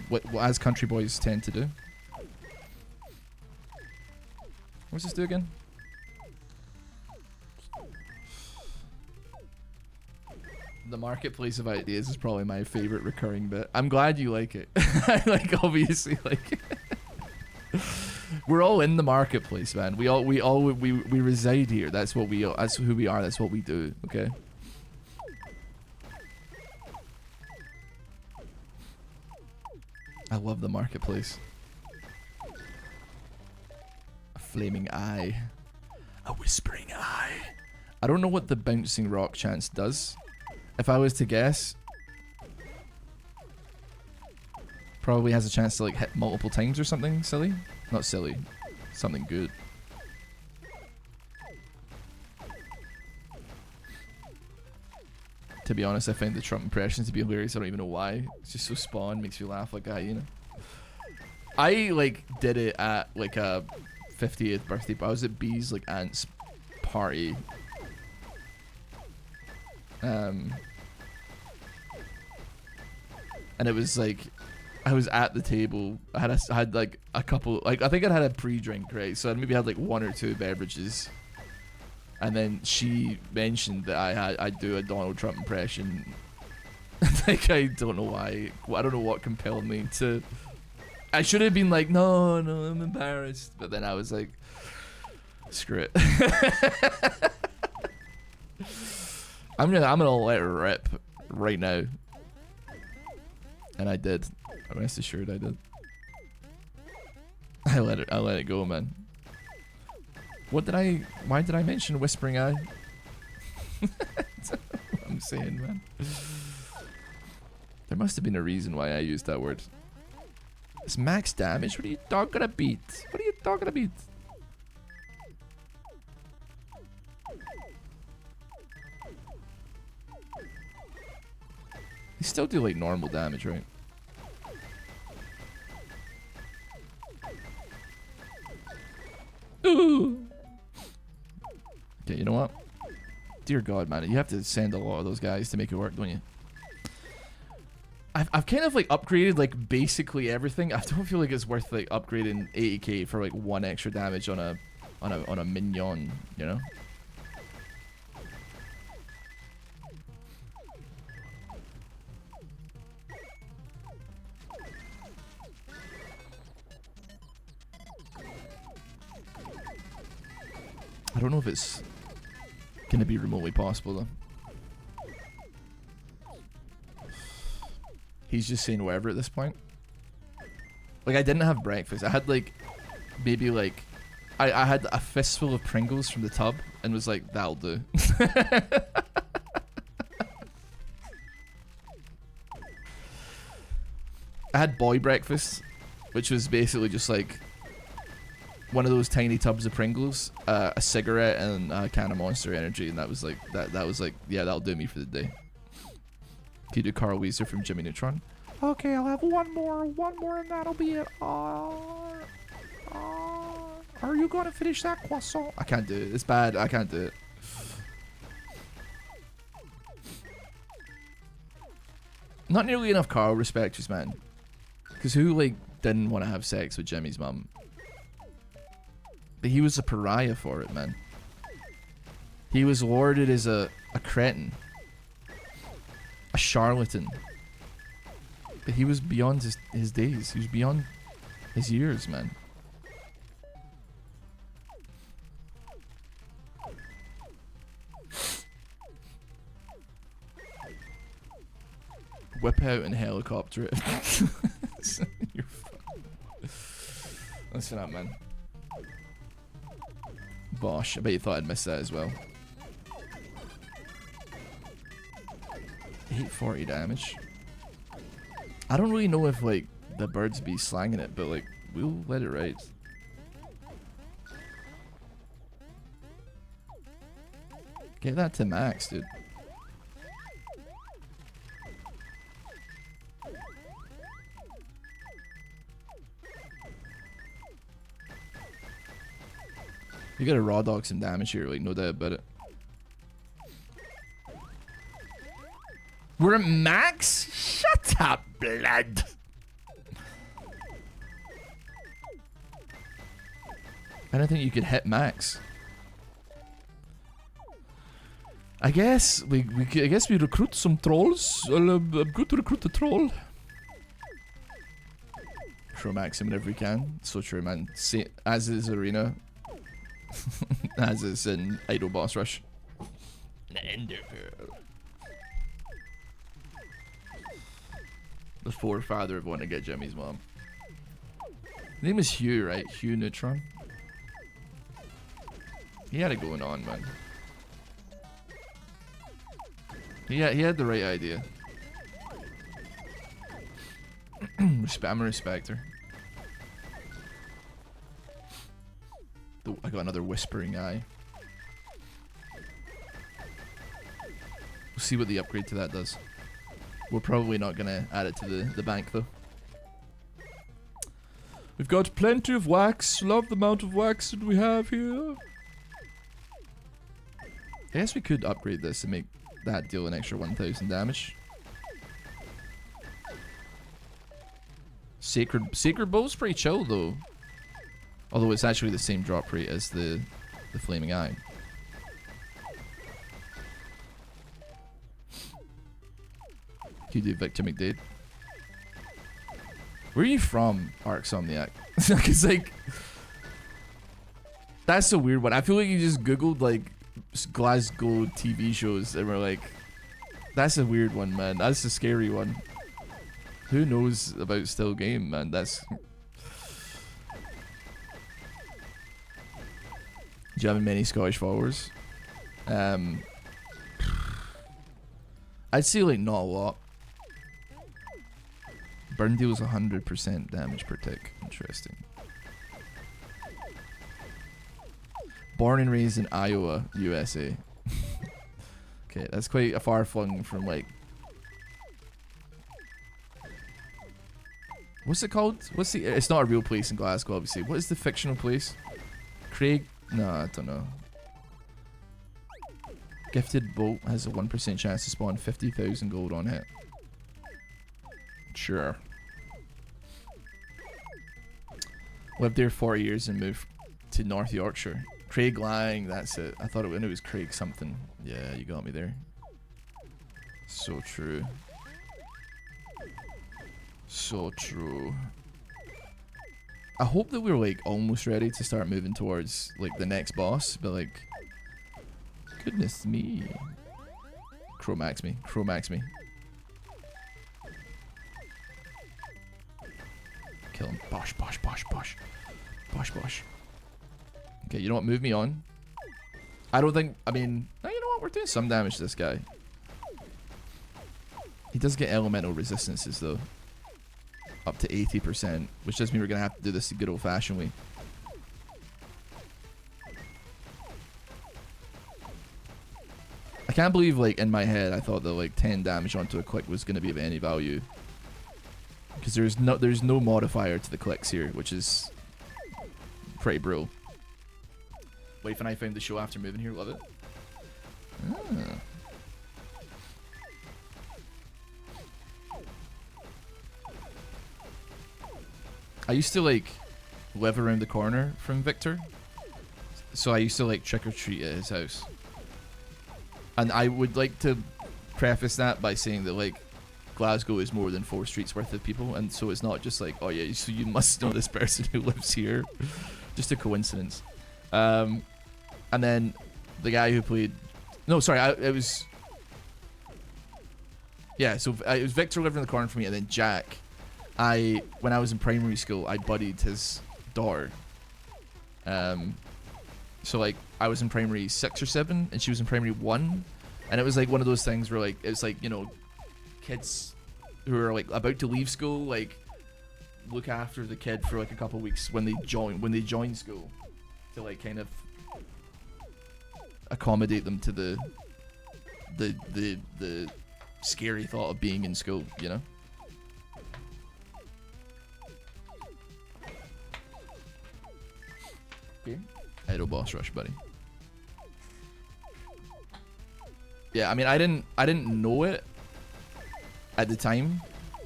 What as country boys tend to do. What's this do again? The marketplace of ideas is probably my favorite recurring bit. I'm glad you like it. I like obviously like it. We're all in the marketplace, man. We reside here. That's what we. That's who we are. That's what we do. Okay. I love the marketplace. A flaming eye. A whispering eye. I don't know what the bouncing rock chance does. If I was to guess, probably has a chance to like hit multiple times or something silly. Not silly, something good. To be honest, I find the Trump impressions to be hilarious. I don't even know why. It's just so spawn, makes you laugh like a hyena. I like did it at like a 50th birthday, but I was at B's like aunt's party. And it was like, I was at the table. I had like a couple, like I think I had a pre-drink, right? So I maybe had like 1 or 2 beverages, and then she mentioned that I'd do a Donald Trump impression. Like I don't know why. I don't know what compelled me to. I should have been like, no, I'm embarrassed. But then I was like, screw it. I'm gonna let it rip right now. And I did. Rest assured I did. I let it go, man. Why did I mention whispering eye? That's what I'm saying, man. There must have been a reason why I used that word. It's max damage. What are you talking about? What are you talking about? You still do like normal damage, right? Ooh. Okay, you know what? Dear God, man, you have to send a lot of those guys to make it work, don't you? I've kind of like upgraded like basically everything. I don't feel like it's worth like upgrading 80k for like 1 extra damage on a minion, you know? I don't know if it's gonna be remotely possible though. He's just saying whatever at this point. Like, I didn't have breakfast. I had like maybe like I had a fistful of Pringles from the tub and was like, that'll do. I had boy breakfast, which was basically just like one of those tiny tubs of Pringles, a cigarette, and a can of Monster Energy, and that was like that was like, yeah, that'll do me for the day. Can you do Carl Weezer from Jimmy Neutron? Okay, I'll have one more, and that'll be it. Are you gonna finish that croissant? I can't do it. It's bad. I can't do it. Not nearly enough Carl respecters, man. Because who, like, didn't want to have sex with Jimmy's mum? But he was a pariah for it, man. He was lauded as a cretin. A charlatan. But he was beyond his days. He was beyond his years, man. Whip out and helicopter it. Listen up, man. Bosh, I bet you thought I'd miss that as well. 840 damage. I don't really know if, like, the birds be slanging it, but, like, we'll let it ride. Get that to max, dude. You gotta raw dog some damage here, like, no doubt about it. We're at max? Shut up, blood! I don't think you could hit max. I guess we recruit some trolls. I'm good to recruit a troll. Throw max him whenever we can. So true, man. As is Arena. As is in Idol Boss Rush. The forefather of wanting to get Jimmy's mom. His name is Hugh, right? Hugh Neutron. He had it going on, man. He had the right idea. I'm a respecter. I got another whispering eye. We'll see what the upgrade to that does. We're probably not gonna add it to the bank though. We've got plenty of wax. Love the amount of wax that we have here. I guess we could upgrade this and make that deal an extra 1000 damage. Sacred Bow's pretty chill though. Although it's actually the same drop rate as the Flaming Eye. Can you do Victor McDade? Where are you from, Arcsomniac? Because, like, that's a weird one. I feel like you just googled, like, Glasgow TV shows and we're like, that's a weird one, man. That's a scary one. Who knows about Still Game, man? That's... Do you have many Scottish followers? I'd say, like, not a lot. Burn deals 100% damage per tick. Interesting. Born and raised in Iowa, USA. Okay, that's quite a far flung from, like... What's it called? What's the... It's not a real place in Glasgow, obviously. What is the fictional place? Craig... No, I don't know. Gifted Bolt has a 1% chance to spawn 50,000 gold on hit. Sure. Lived there 4 years and moved to North Yorkshire. Craig Lang, that's it. I thought it was Craig something. Yeah, you got me there. So true. So true. I hope that we're like almost ready to start moving towards like the next boss, but like, goodness me. Chromax me. Chromax me. Kill him. Bosh, bosh, bosh, bosh. Bosh, bosh. Okay, you know what? Move me on. I don't think... I mean... No, you know what? We're doing some damage to this guy. He does get elemental resistances, though. Up to 80%. Which does mean we're going to have to do this the good old-fashioned way. I can't believe, like, in my head, I thought that, like, 10 damage onto a click was going to be of any value. Because there's no modifier to the clicks here, which is pretty brutal. Wife and I found the show after moving here. Love it. Ah. I used to like live around the corner from Victor, so I used to like trick or treat at his house. And I would like to preface that by saying that like Glasgow is more than 4 streets worth of people, and so it's not just like, oh yeah, so you must know this person who lives here. Just a coincidence. And then the guy who played, no, sorry, it was, yeah, so it was Victor living in the corner for me, and then Jack. When I was in primary school, I buddied his daughter. So like I was in primary 6 or 7, and she was in primary 1, and it was like one of those things where like it's like, you know, kids who are like about to leave school like look after the kid for like a couple of weeks when they join school to like kind of accommodate them to the scary thought of being in school, you know. Okay. Idle boss rush, buddy. Yeah, I mean, I didn't know it at the time.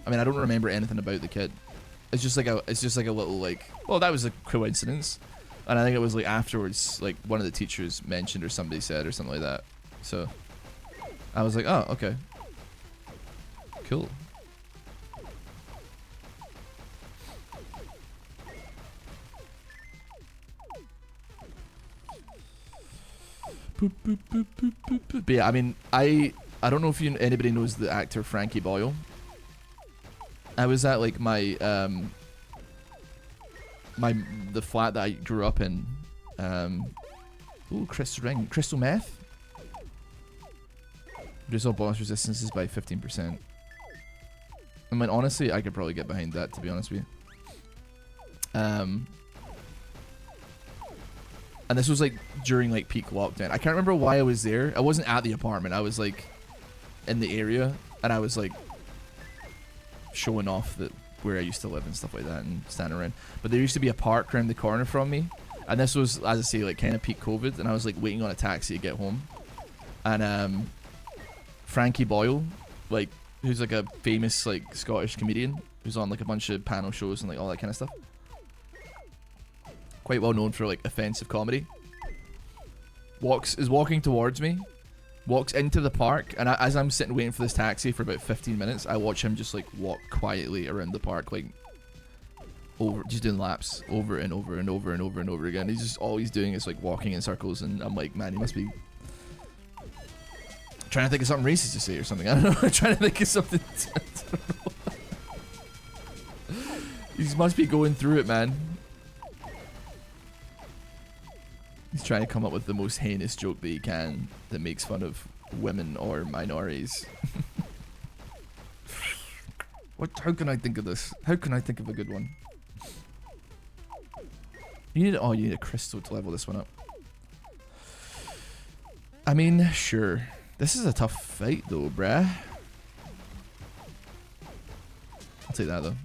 I mean, I don't remember anything about the kid. It's just like a little like, well, that was a coincidence, and I think it was like afterwards, like one of the teachers mentioned or somebody said or something like that. So I was like, oh, okay, cool. Boop, boop, boop, boop, boop, boop. But yeah, I mean, I don't know if anybody knows the actor Frankie Boyle. I was at like my the flat that I grew up in. Ooh, crystal ring, crystal meth. Reduce all boss resistances by 15%. I mean, honestly, I could probably get behind that, to be honest with you. And this was like during like peak lockdown. I can't remember why I was there. I wasn't at the apartment. I was like in the area, and I was like showing off that where I used to live and stuff like that and standing around. But there used to be a park around the corner from me, and this was, as I say, like kind of peak COVID, and I was like waiting on a taxi to get home. And Frankie Boyle, like, who's like a famous like Scottish comedian who's on like a bunch of panel shows and like all that kind of stuff. Quite well known for like offensive comedy. Is walking towards me, walks into the park, and as I'm sitting waiting for this taxi for about 15 minutes, I watch him just like walk quietly around the park, like just doing laps over and over and over and over and over again. He's just, all he's doing is like walking in circles, and I'm like, man, he must be trying to think of something racist to say or something. I don't know. I'm trying to think of something. He must be going through it, man. He's trying to come up with the most heinous joke that he can that makes fun of women or minorities. How can I think of this? How can I think of a good one? You need a crystal to level this one up. I mean, sure. This is a tough fight though, bruh. I'll take that though.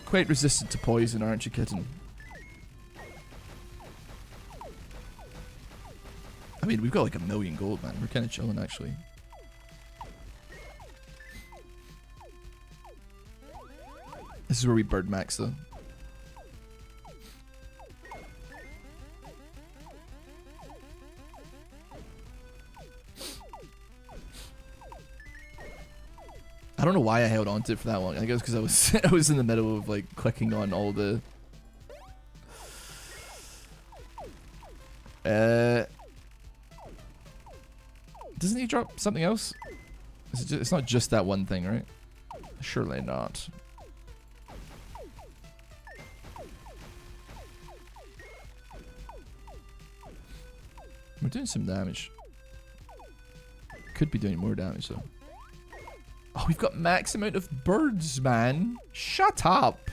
Quite resistant to poison, aren't you, kitten? I mean, we've got like 1,000,000 gold, man. We're kind of chilling, actually. This is where we bird max, though. I don't know why I held on to it for that long. I think it was because I was I was in the middle of like clicking on all the. Doesn't he drop something else? It's not just that one thing, right? Surely not. We're doing some damage. Could be doing more damage though. Oh, we've got max amount of birds, man. Shut up.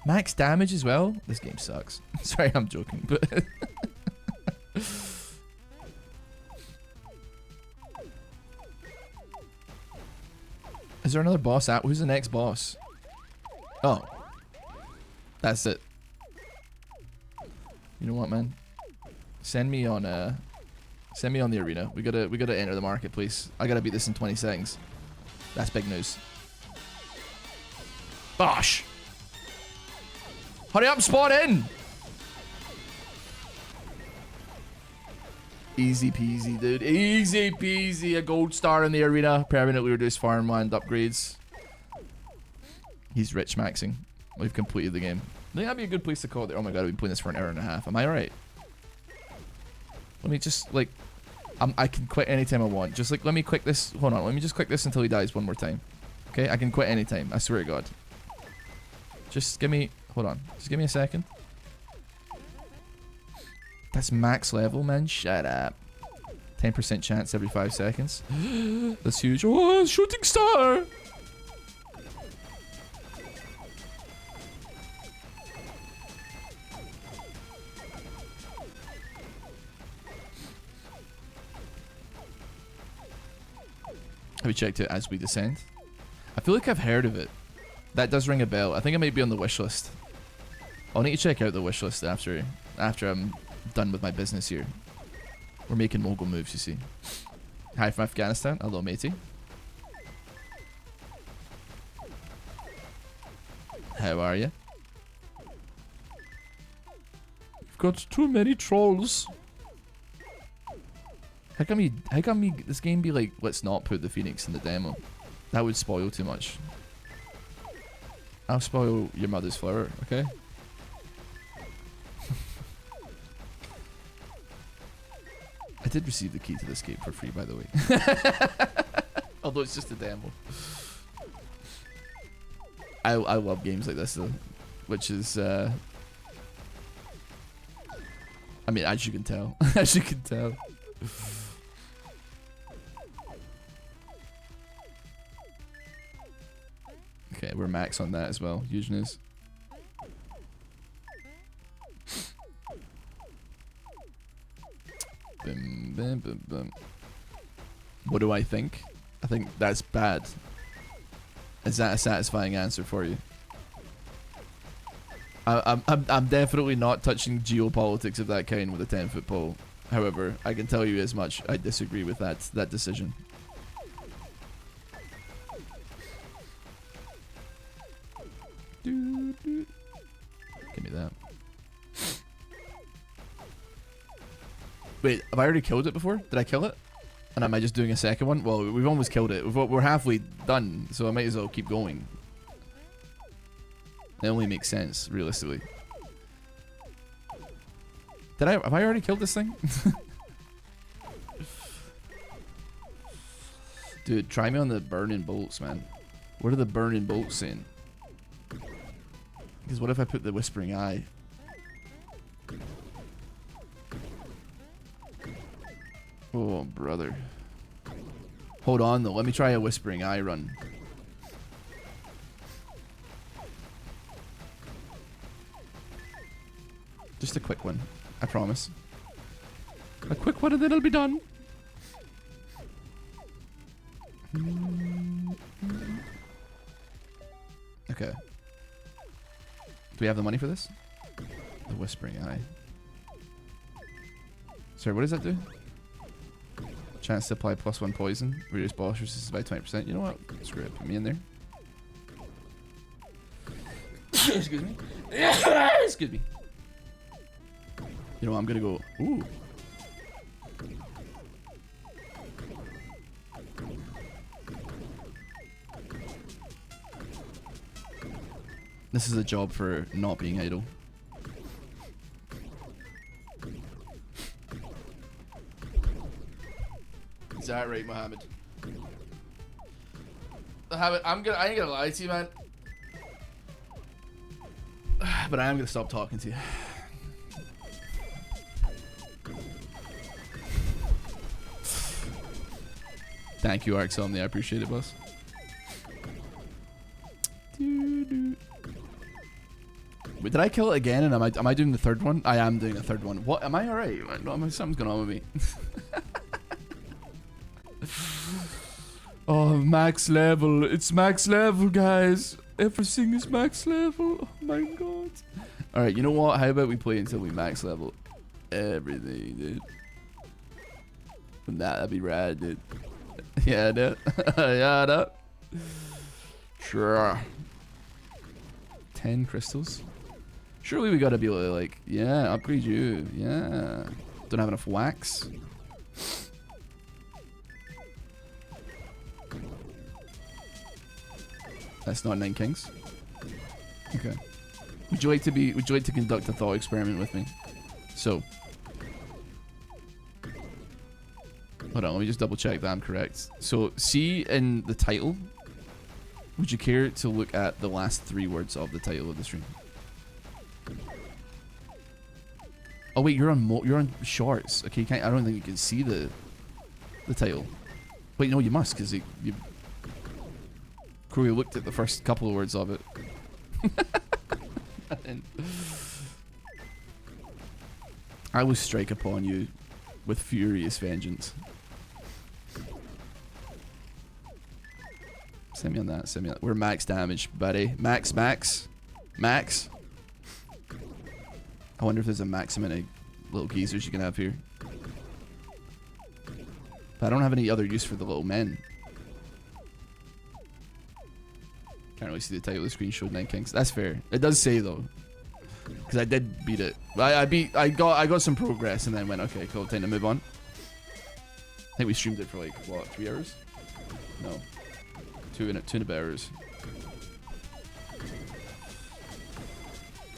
Max damage as well? This game sucks. Sorry, I'm joking, but... Is there another boss out? Who's the next boss? Oh. That's it. You know what, man? Send me on the arena. We gotta enter the marketplace. I gotta beat this in 20 seconds. That's big news. Bosh! Hurry up and spawn in! Easy peasy, dude. Easy peasy. A gold star in the arena. Permanently reduced farmland upgrades. He's rich maxing. We've completed the game. I think that'd be a good place to call it. Oh my god, I've been playing this for an hour and a half. Am I right? Let me just, like... I can quit anytime I want. Just, like, let me click this. Hold on. Let me just click this until he dies one more time. Okay? I can quit anytime. I swear to god. Just give me... Hold on. Just give me a second. That's max level, man. Shut up. 10% chance every 5 seconds. That's huge. Oh, shooting star! Have we checked it as we descend? I feel like I've heard of it. That does ring a bell. I think it might be on the wish list. I'll need to check out the wish list after I'm done with my business here. We're making mogul moves, you see. Hi from Afghanistan. Hello, matey. How are you? You've got too many trolls. How come this game be like, let's not put the Phoenix in the demo? That would spoil too much. I'll spoil your mother's flower, okay? I did receive the key to this game for free, by the way. Although it's just a demo. I love games like this though, which is I mean, as you can tell. As you can tell. Okay, we're max on that as well. Huge news. Bim, bim, bim, bim. What do I think? I think that's bad. Is that a satisfying answer for you? I'm definitely not touching geopolitics of that kind with a 10-foot pole. However, I can tell you as much. I disagree with that decision. Give me that. Wait, have I already killed it before? Did I kill it? And am I just doing a second one? Well, we've almost killed it. We're halfway done, so I might as well keep going. It only makes sense, realistically. Have I already killed this thing? Dude, try me on the burning bolts, man. What are the burning bolts saying? Because what if I put the whispering eye? Oh, brother. Hold on, though. Let me try a whispering eye run. Just a quick one. I promise. A quick one and then it'll be done. Okay. Do we have the money for this? The whispering eye. Sorry, what does that do? Chance to apply +1 poison. Reduce boss resistance by 20%. You know what? Screw it. Put me in there. Excuse me. Excuse me. You know what? I'm gonna go. Ooh. This is a job for not being idle. Is that right, Mohammed? I ain't gonna lie to you, man. But I am gonna stop talking to you. Thank you, Arxomni. I appreciate it, boss. Wait, did I kill it again? And am I doing the third one? I am doing a third one. What? Am I alright? Something's going on with me. Oh, max level. It's max level, guys. Everything is max level. Oh my god. Alright, you know what? How about we play until we max level everything, dude? That'd be rad, dude. Yeah, dude. Yeah, dude. Sure. 10 crystals? Surely we gotta be able to, like, yeah, upgrade you. Yeah. Don't have enough wax. That's not 9 kings. Okay. Would you like to conduct a thought experiment with me? So. Hold on, let me just double check that I'm correct. So, see in the title, would you care to look at the last 3 words of the title of the stream? Oh wait, you're on shorts. Okay, I don't think you can see the title. Wait, no, you must, because you Corey looked at the first couple of words of it. I will strike upon you with furious vengeance. Send me on that, send me on that. We're max damage, buddy. Max. I wonder if there's a max amount of little geezers you can have here. But I don't have any other use for the little men. Can't really see the title of the screen showed 9 kings. That's fair. It does say though. Because I did beat it. I got some progress and then went, okay, cool, time to move on. I think we streamed it for like, what, 3 hours? No. 2 and a bit hours.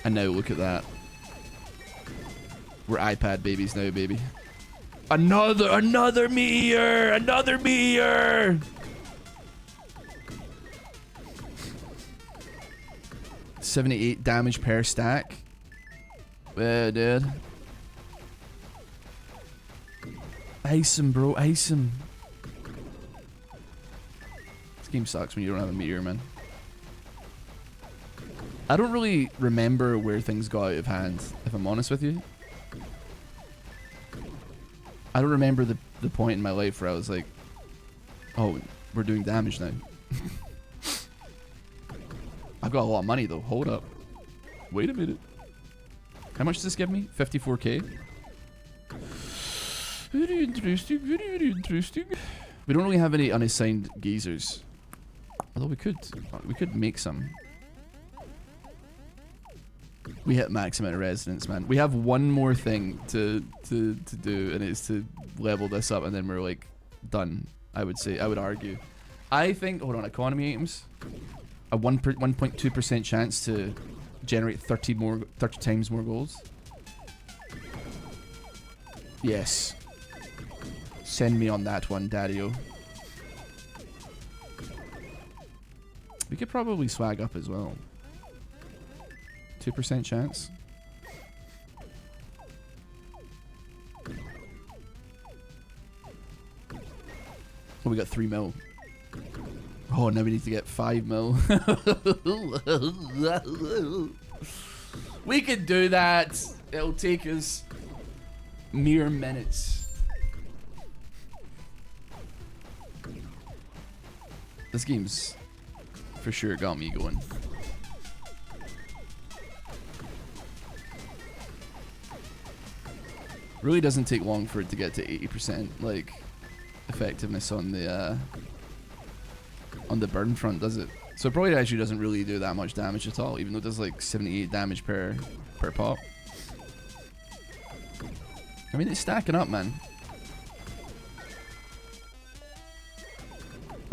And now look at that. We're iPad babies now, baby. Another meteor! Another meteor! $78 damage per stack. Yeah, dude. Ice him, bro. Ice him. This game sucks when you don't have a meteor, man. I don't really remember where things got out of hand, if I'm honest with you. I don't remember the point in my life where I was like, oh, we're doing damage now. I've got a lot of money though. Hold up. Wait a minute. How much does this give me? 54k? Very interesting. Very interesting. We don't really have any unassigned geezers. Although we could make some. We hit max amount of resonance, man. We have one more thing to do, and it's to level this up, and then we're like done. I would say. I would argue. I think. Hold on. Economy items. A 1.2% chance to generate 30 times more goals. Yes. Send me on that one, Daddy-o. We could probably swag up as well. 2% chance. Oh, we got 3 mil. Oh, now we need to get 5 mil. We can do that. It'll take us mere minutes. This game's for sure got me going. Really doesn't take long for it to get to 80% like effectiveness on the burn front, does it? So it probably actually doesn't really do that much damage at all, even though it does like 78 damage per pop. I mean, it's stacking up, man.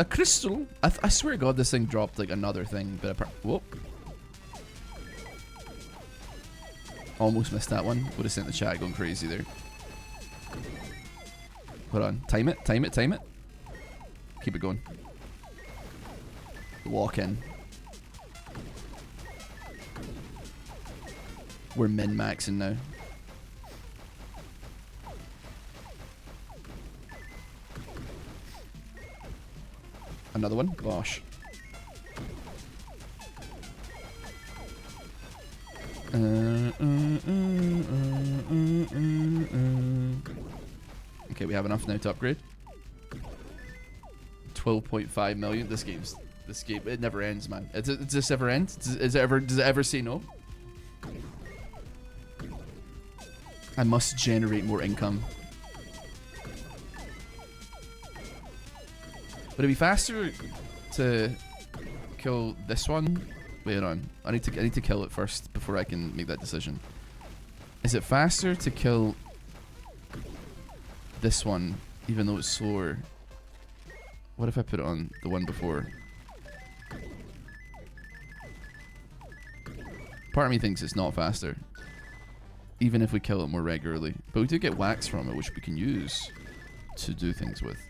A crystal? I swear to God, this thing dropped like another thing, but whoop. Almost missed that one. Would have sent the chat going crazy there. Hold on. Time it, time it, time it. Keep it going. Walk in. We're min-maxing now. Another one. Gosh. Okay, we have enough now to upgrade. 12.5 million. This game, it never ends, man. Does this ever end? Does it ever say no? I must generate more income. Would it be faster to kill this one? Wait on. I need to kill it first before I can make that decision. Is it faster to kill this one, even though it's slower? What if I put it on the one before? Part of me thinks it's not faster, even if we kill it more regularly. But we do get wax from it, which we can use to do things with.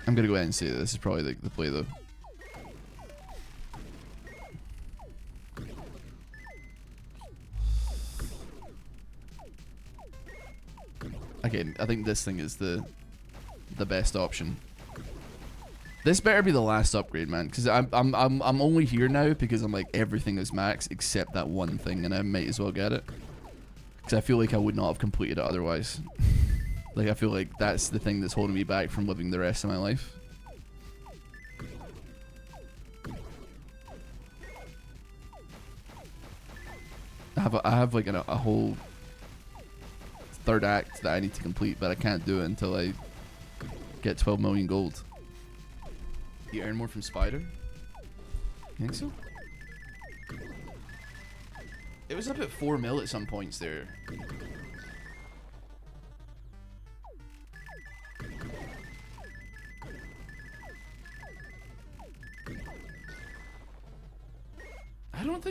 I'm gonna go ahead and say that this is probably the play though. Okay, I think this thing is the best option. This better be the last upgrade, man, because I'm only here now because I'm like everything is max except that one thing, and I might as well get it because I feel like I would not have completed it otherwise. Like, I feel like that's the thing that's holding me back from living the rest of my life. I have like a whole third act that I need to complete, but I can't do it until I get 12 million gold. You earn more from Spider? You think so? It was up at 4 mil at some points there.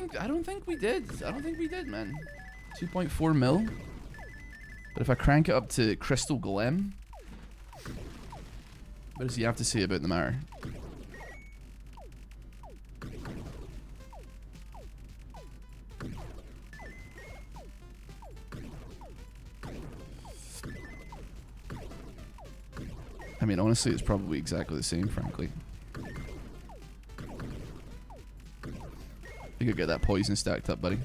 I don't think we did. I don't think we did, man. 2.4 mil. But if I crank it up to Crystal Golem, what does he have to say about the matter? I mean, honestly, it's probably exactly the same, frankly. You could get that poison stacked up, buddy.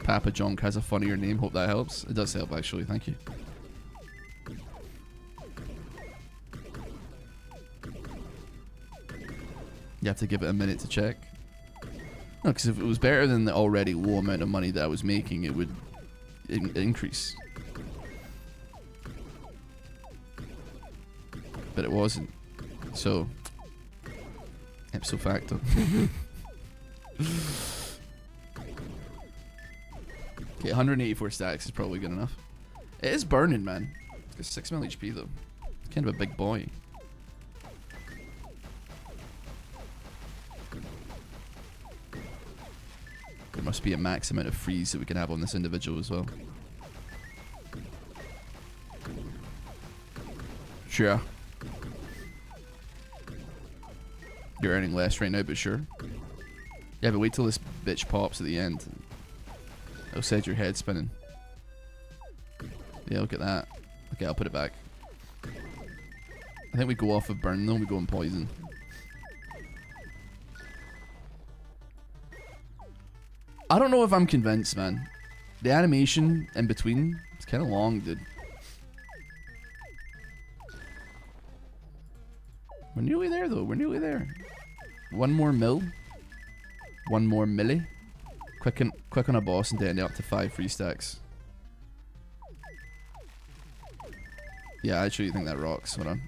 Papa Jonk has a funnier name. Hope that helps. It does help, actually. Thank you. You have to give it a minute to check. No, because if it was better than the already low amount of money that I was making, it would increase. But it wasn't. So, ipso facto. Okay, 184 stacks is probably good enough. It is burning, man. It's got 6 mil HP though. It's kind of a big boy. There must be a max amount of freeze that we can have on this individual as well. Sure. You're earning less right now, but sure. Yeah, but wait till this bitch pops at the end. It'll set your head spinning. Yeah, look at that. Okay, I'll put it back. I think we go off of burn though, we go on poison. I don't know if I'm convinced, man. The animation in between, it's kind of long, dude. We're nearly there though, we're nearly there. One more mil. One more milli. Quick on a boss and then up to 5 free stacks. Yeah, I actually think that rocks. Hold on.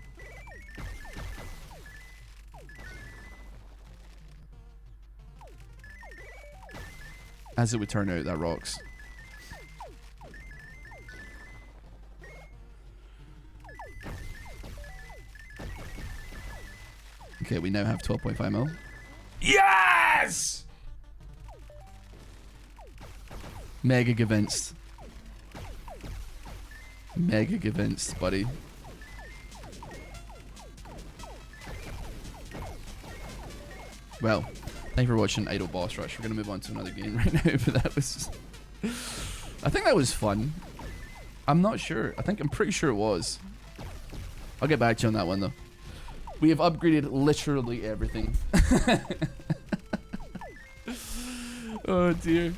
As it would turn out, that rocks. Okay, we now have 12.5 mil. Yes! Mega convinced. Mega convinced, buddy. Well, thank you for watching Idle Boss Rush. We're going to move on to another game right now, but that was... I think that was fun. I'm not sure. I'm pretty sure it was. I'll get back to you on that one, though. We have upgraded literally everything. Oh, dear.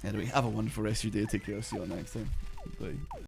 Anyway, have a wonderful rest of your day. Take care. I'll see you all next time. Bye.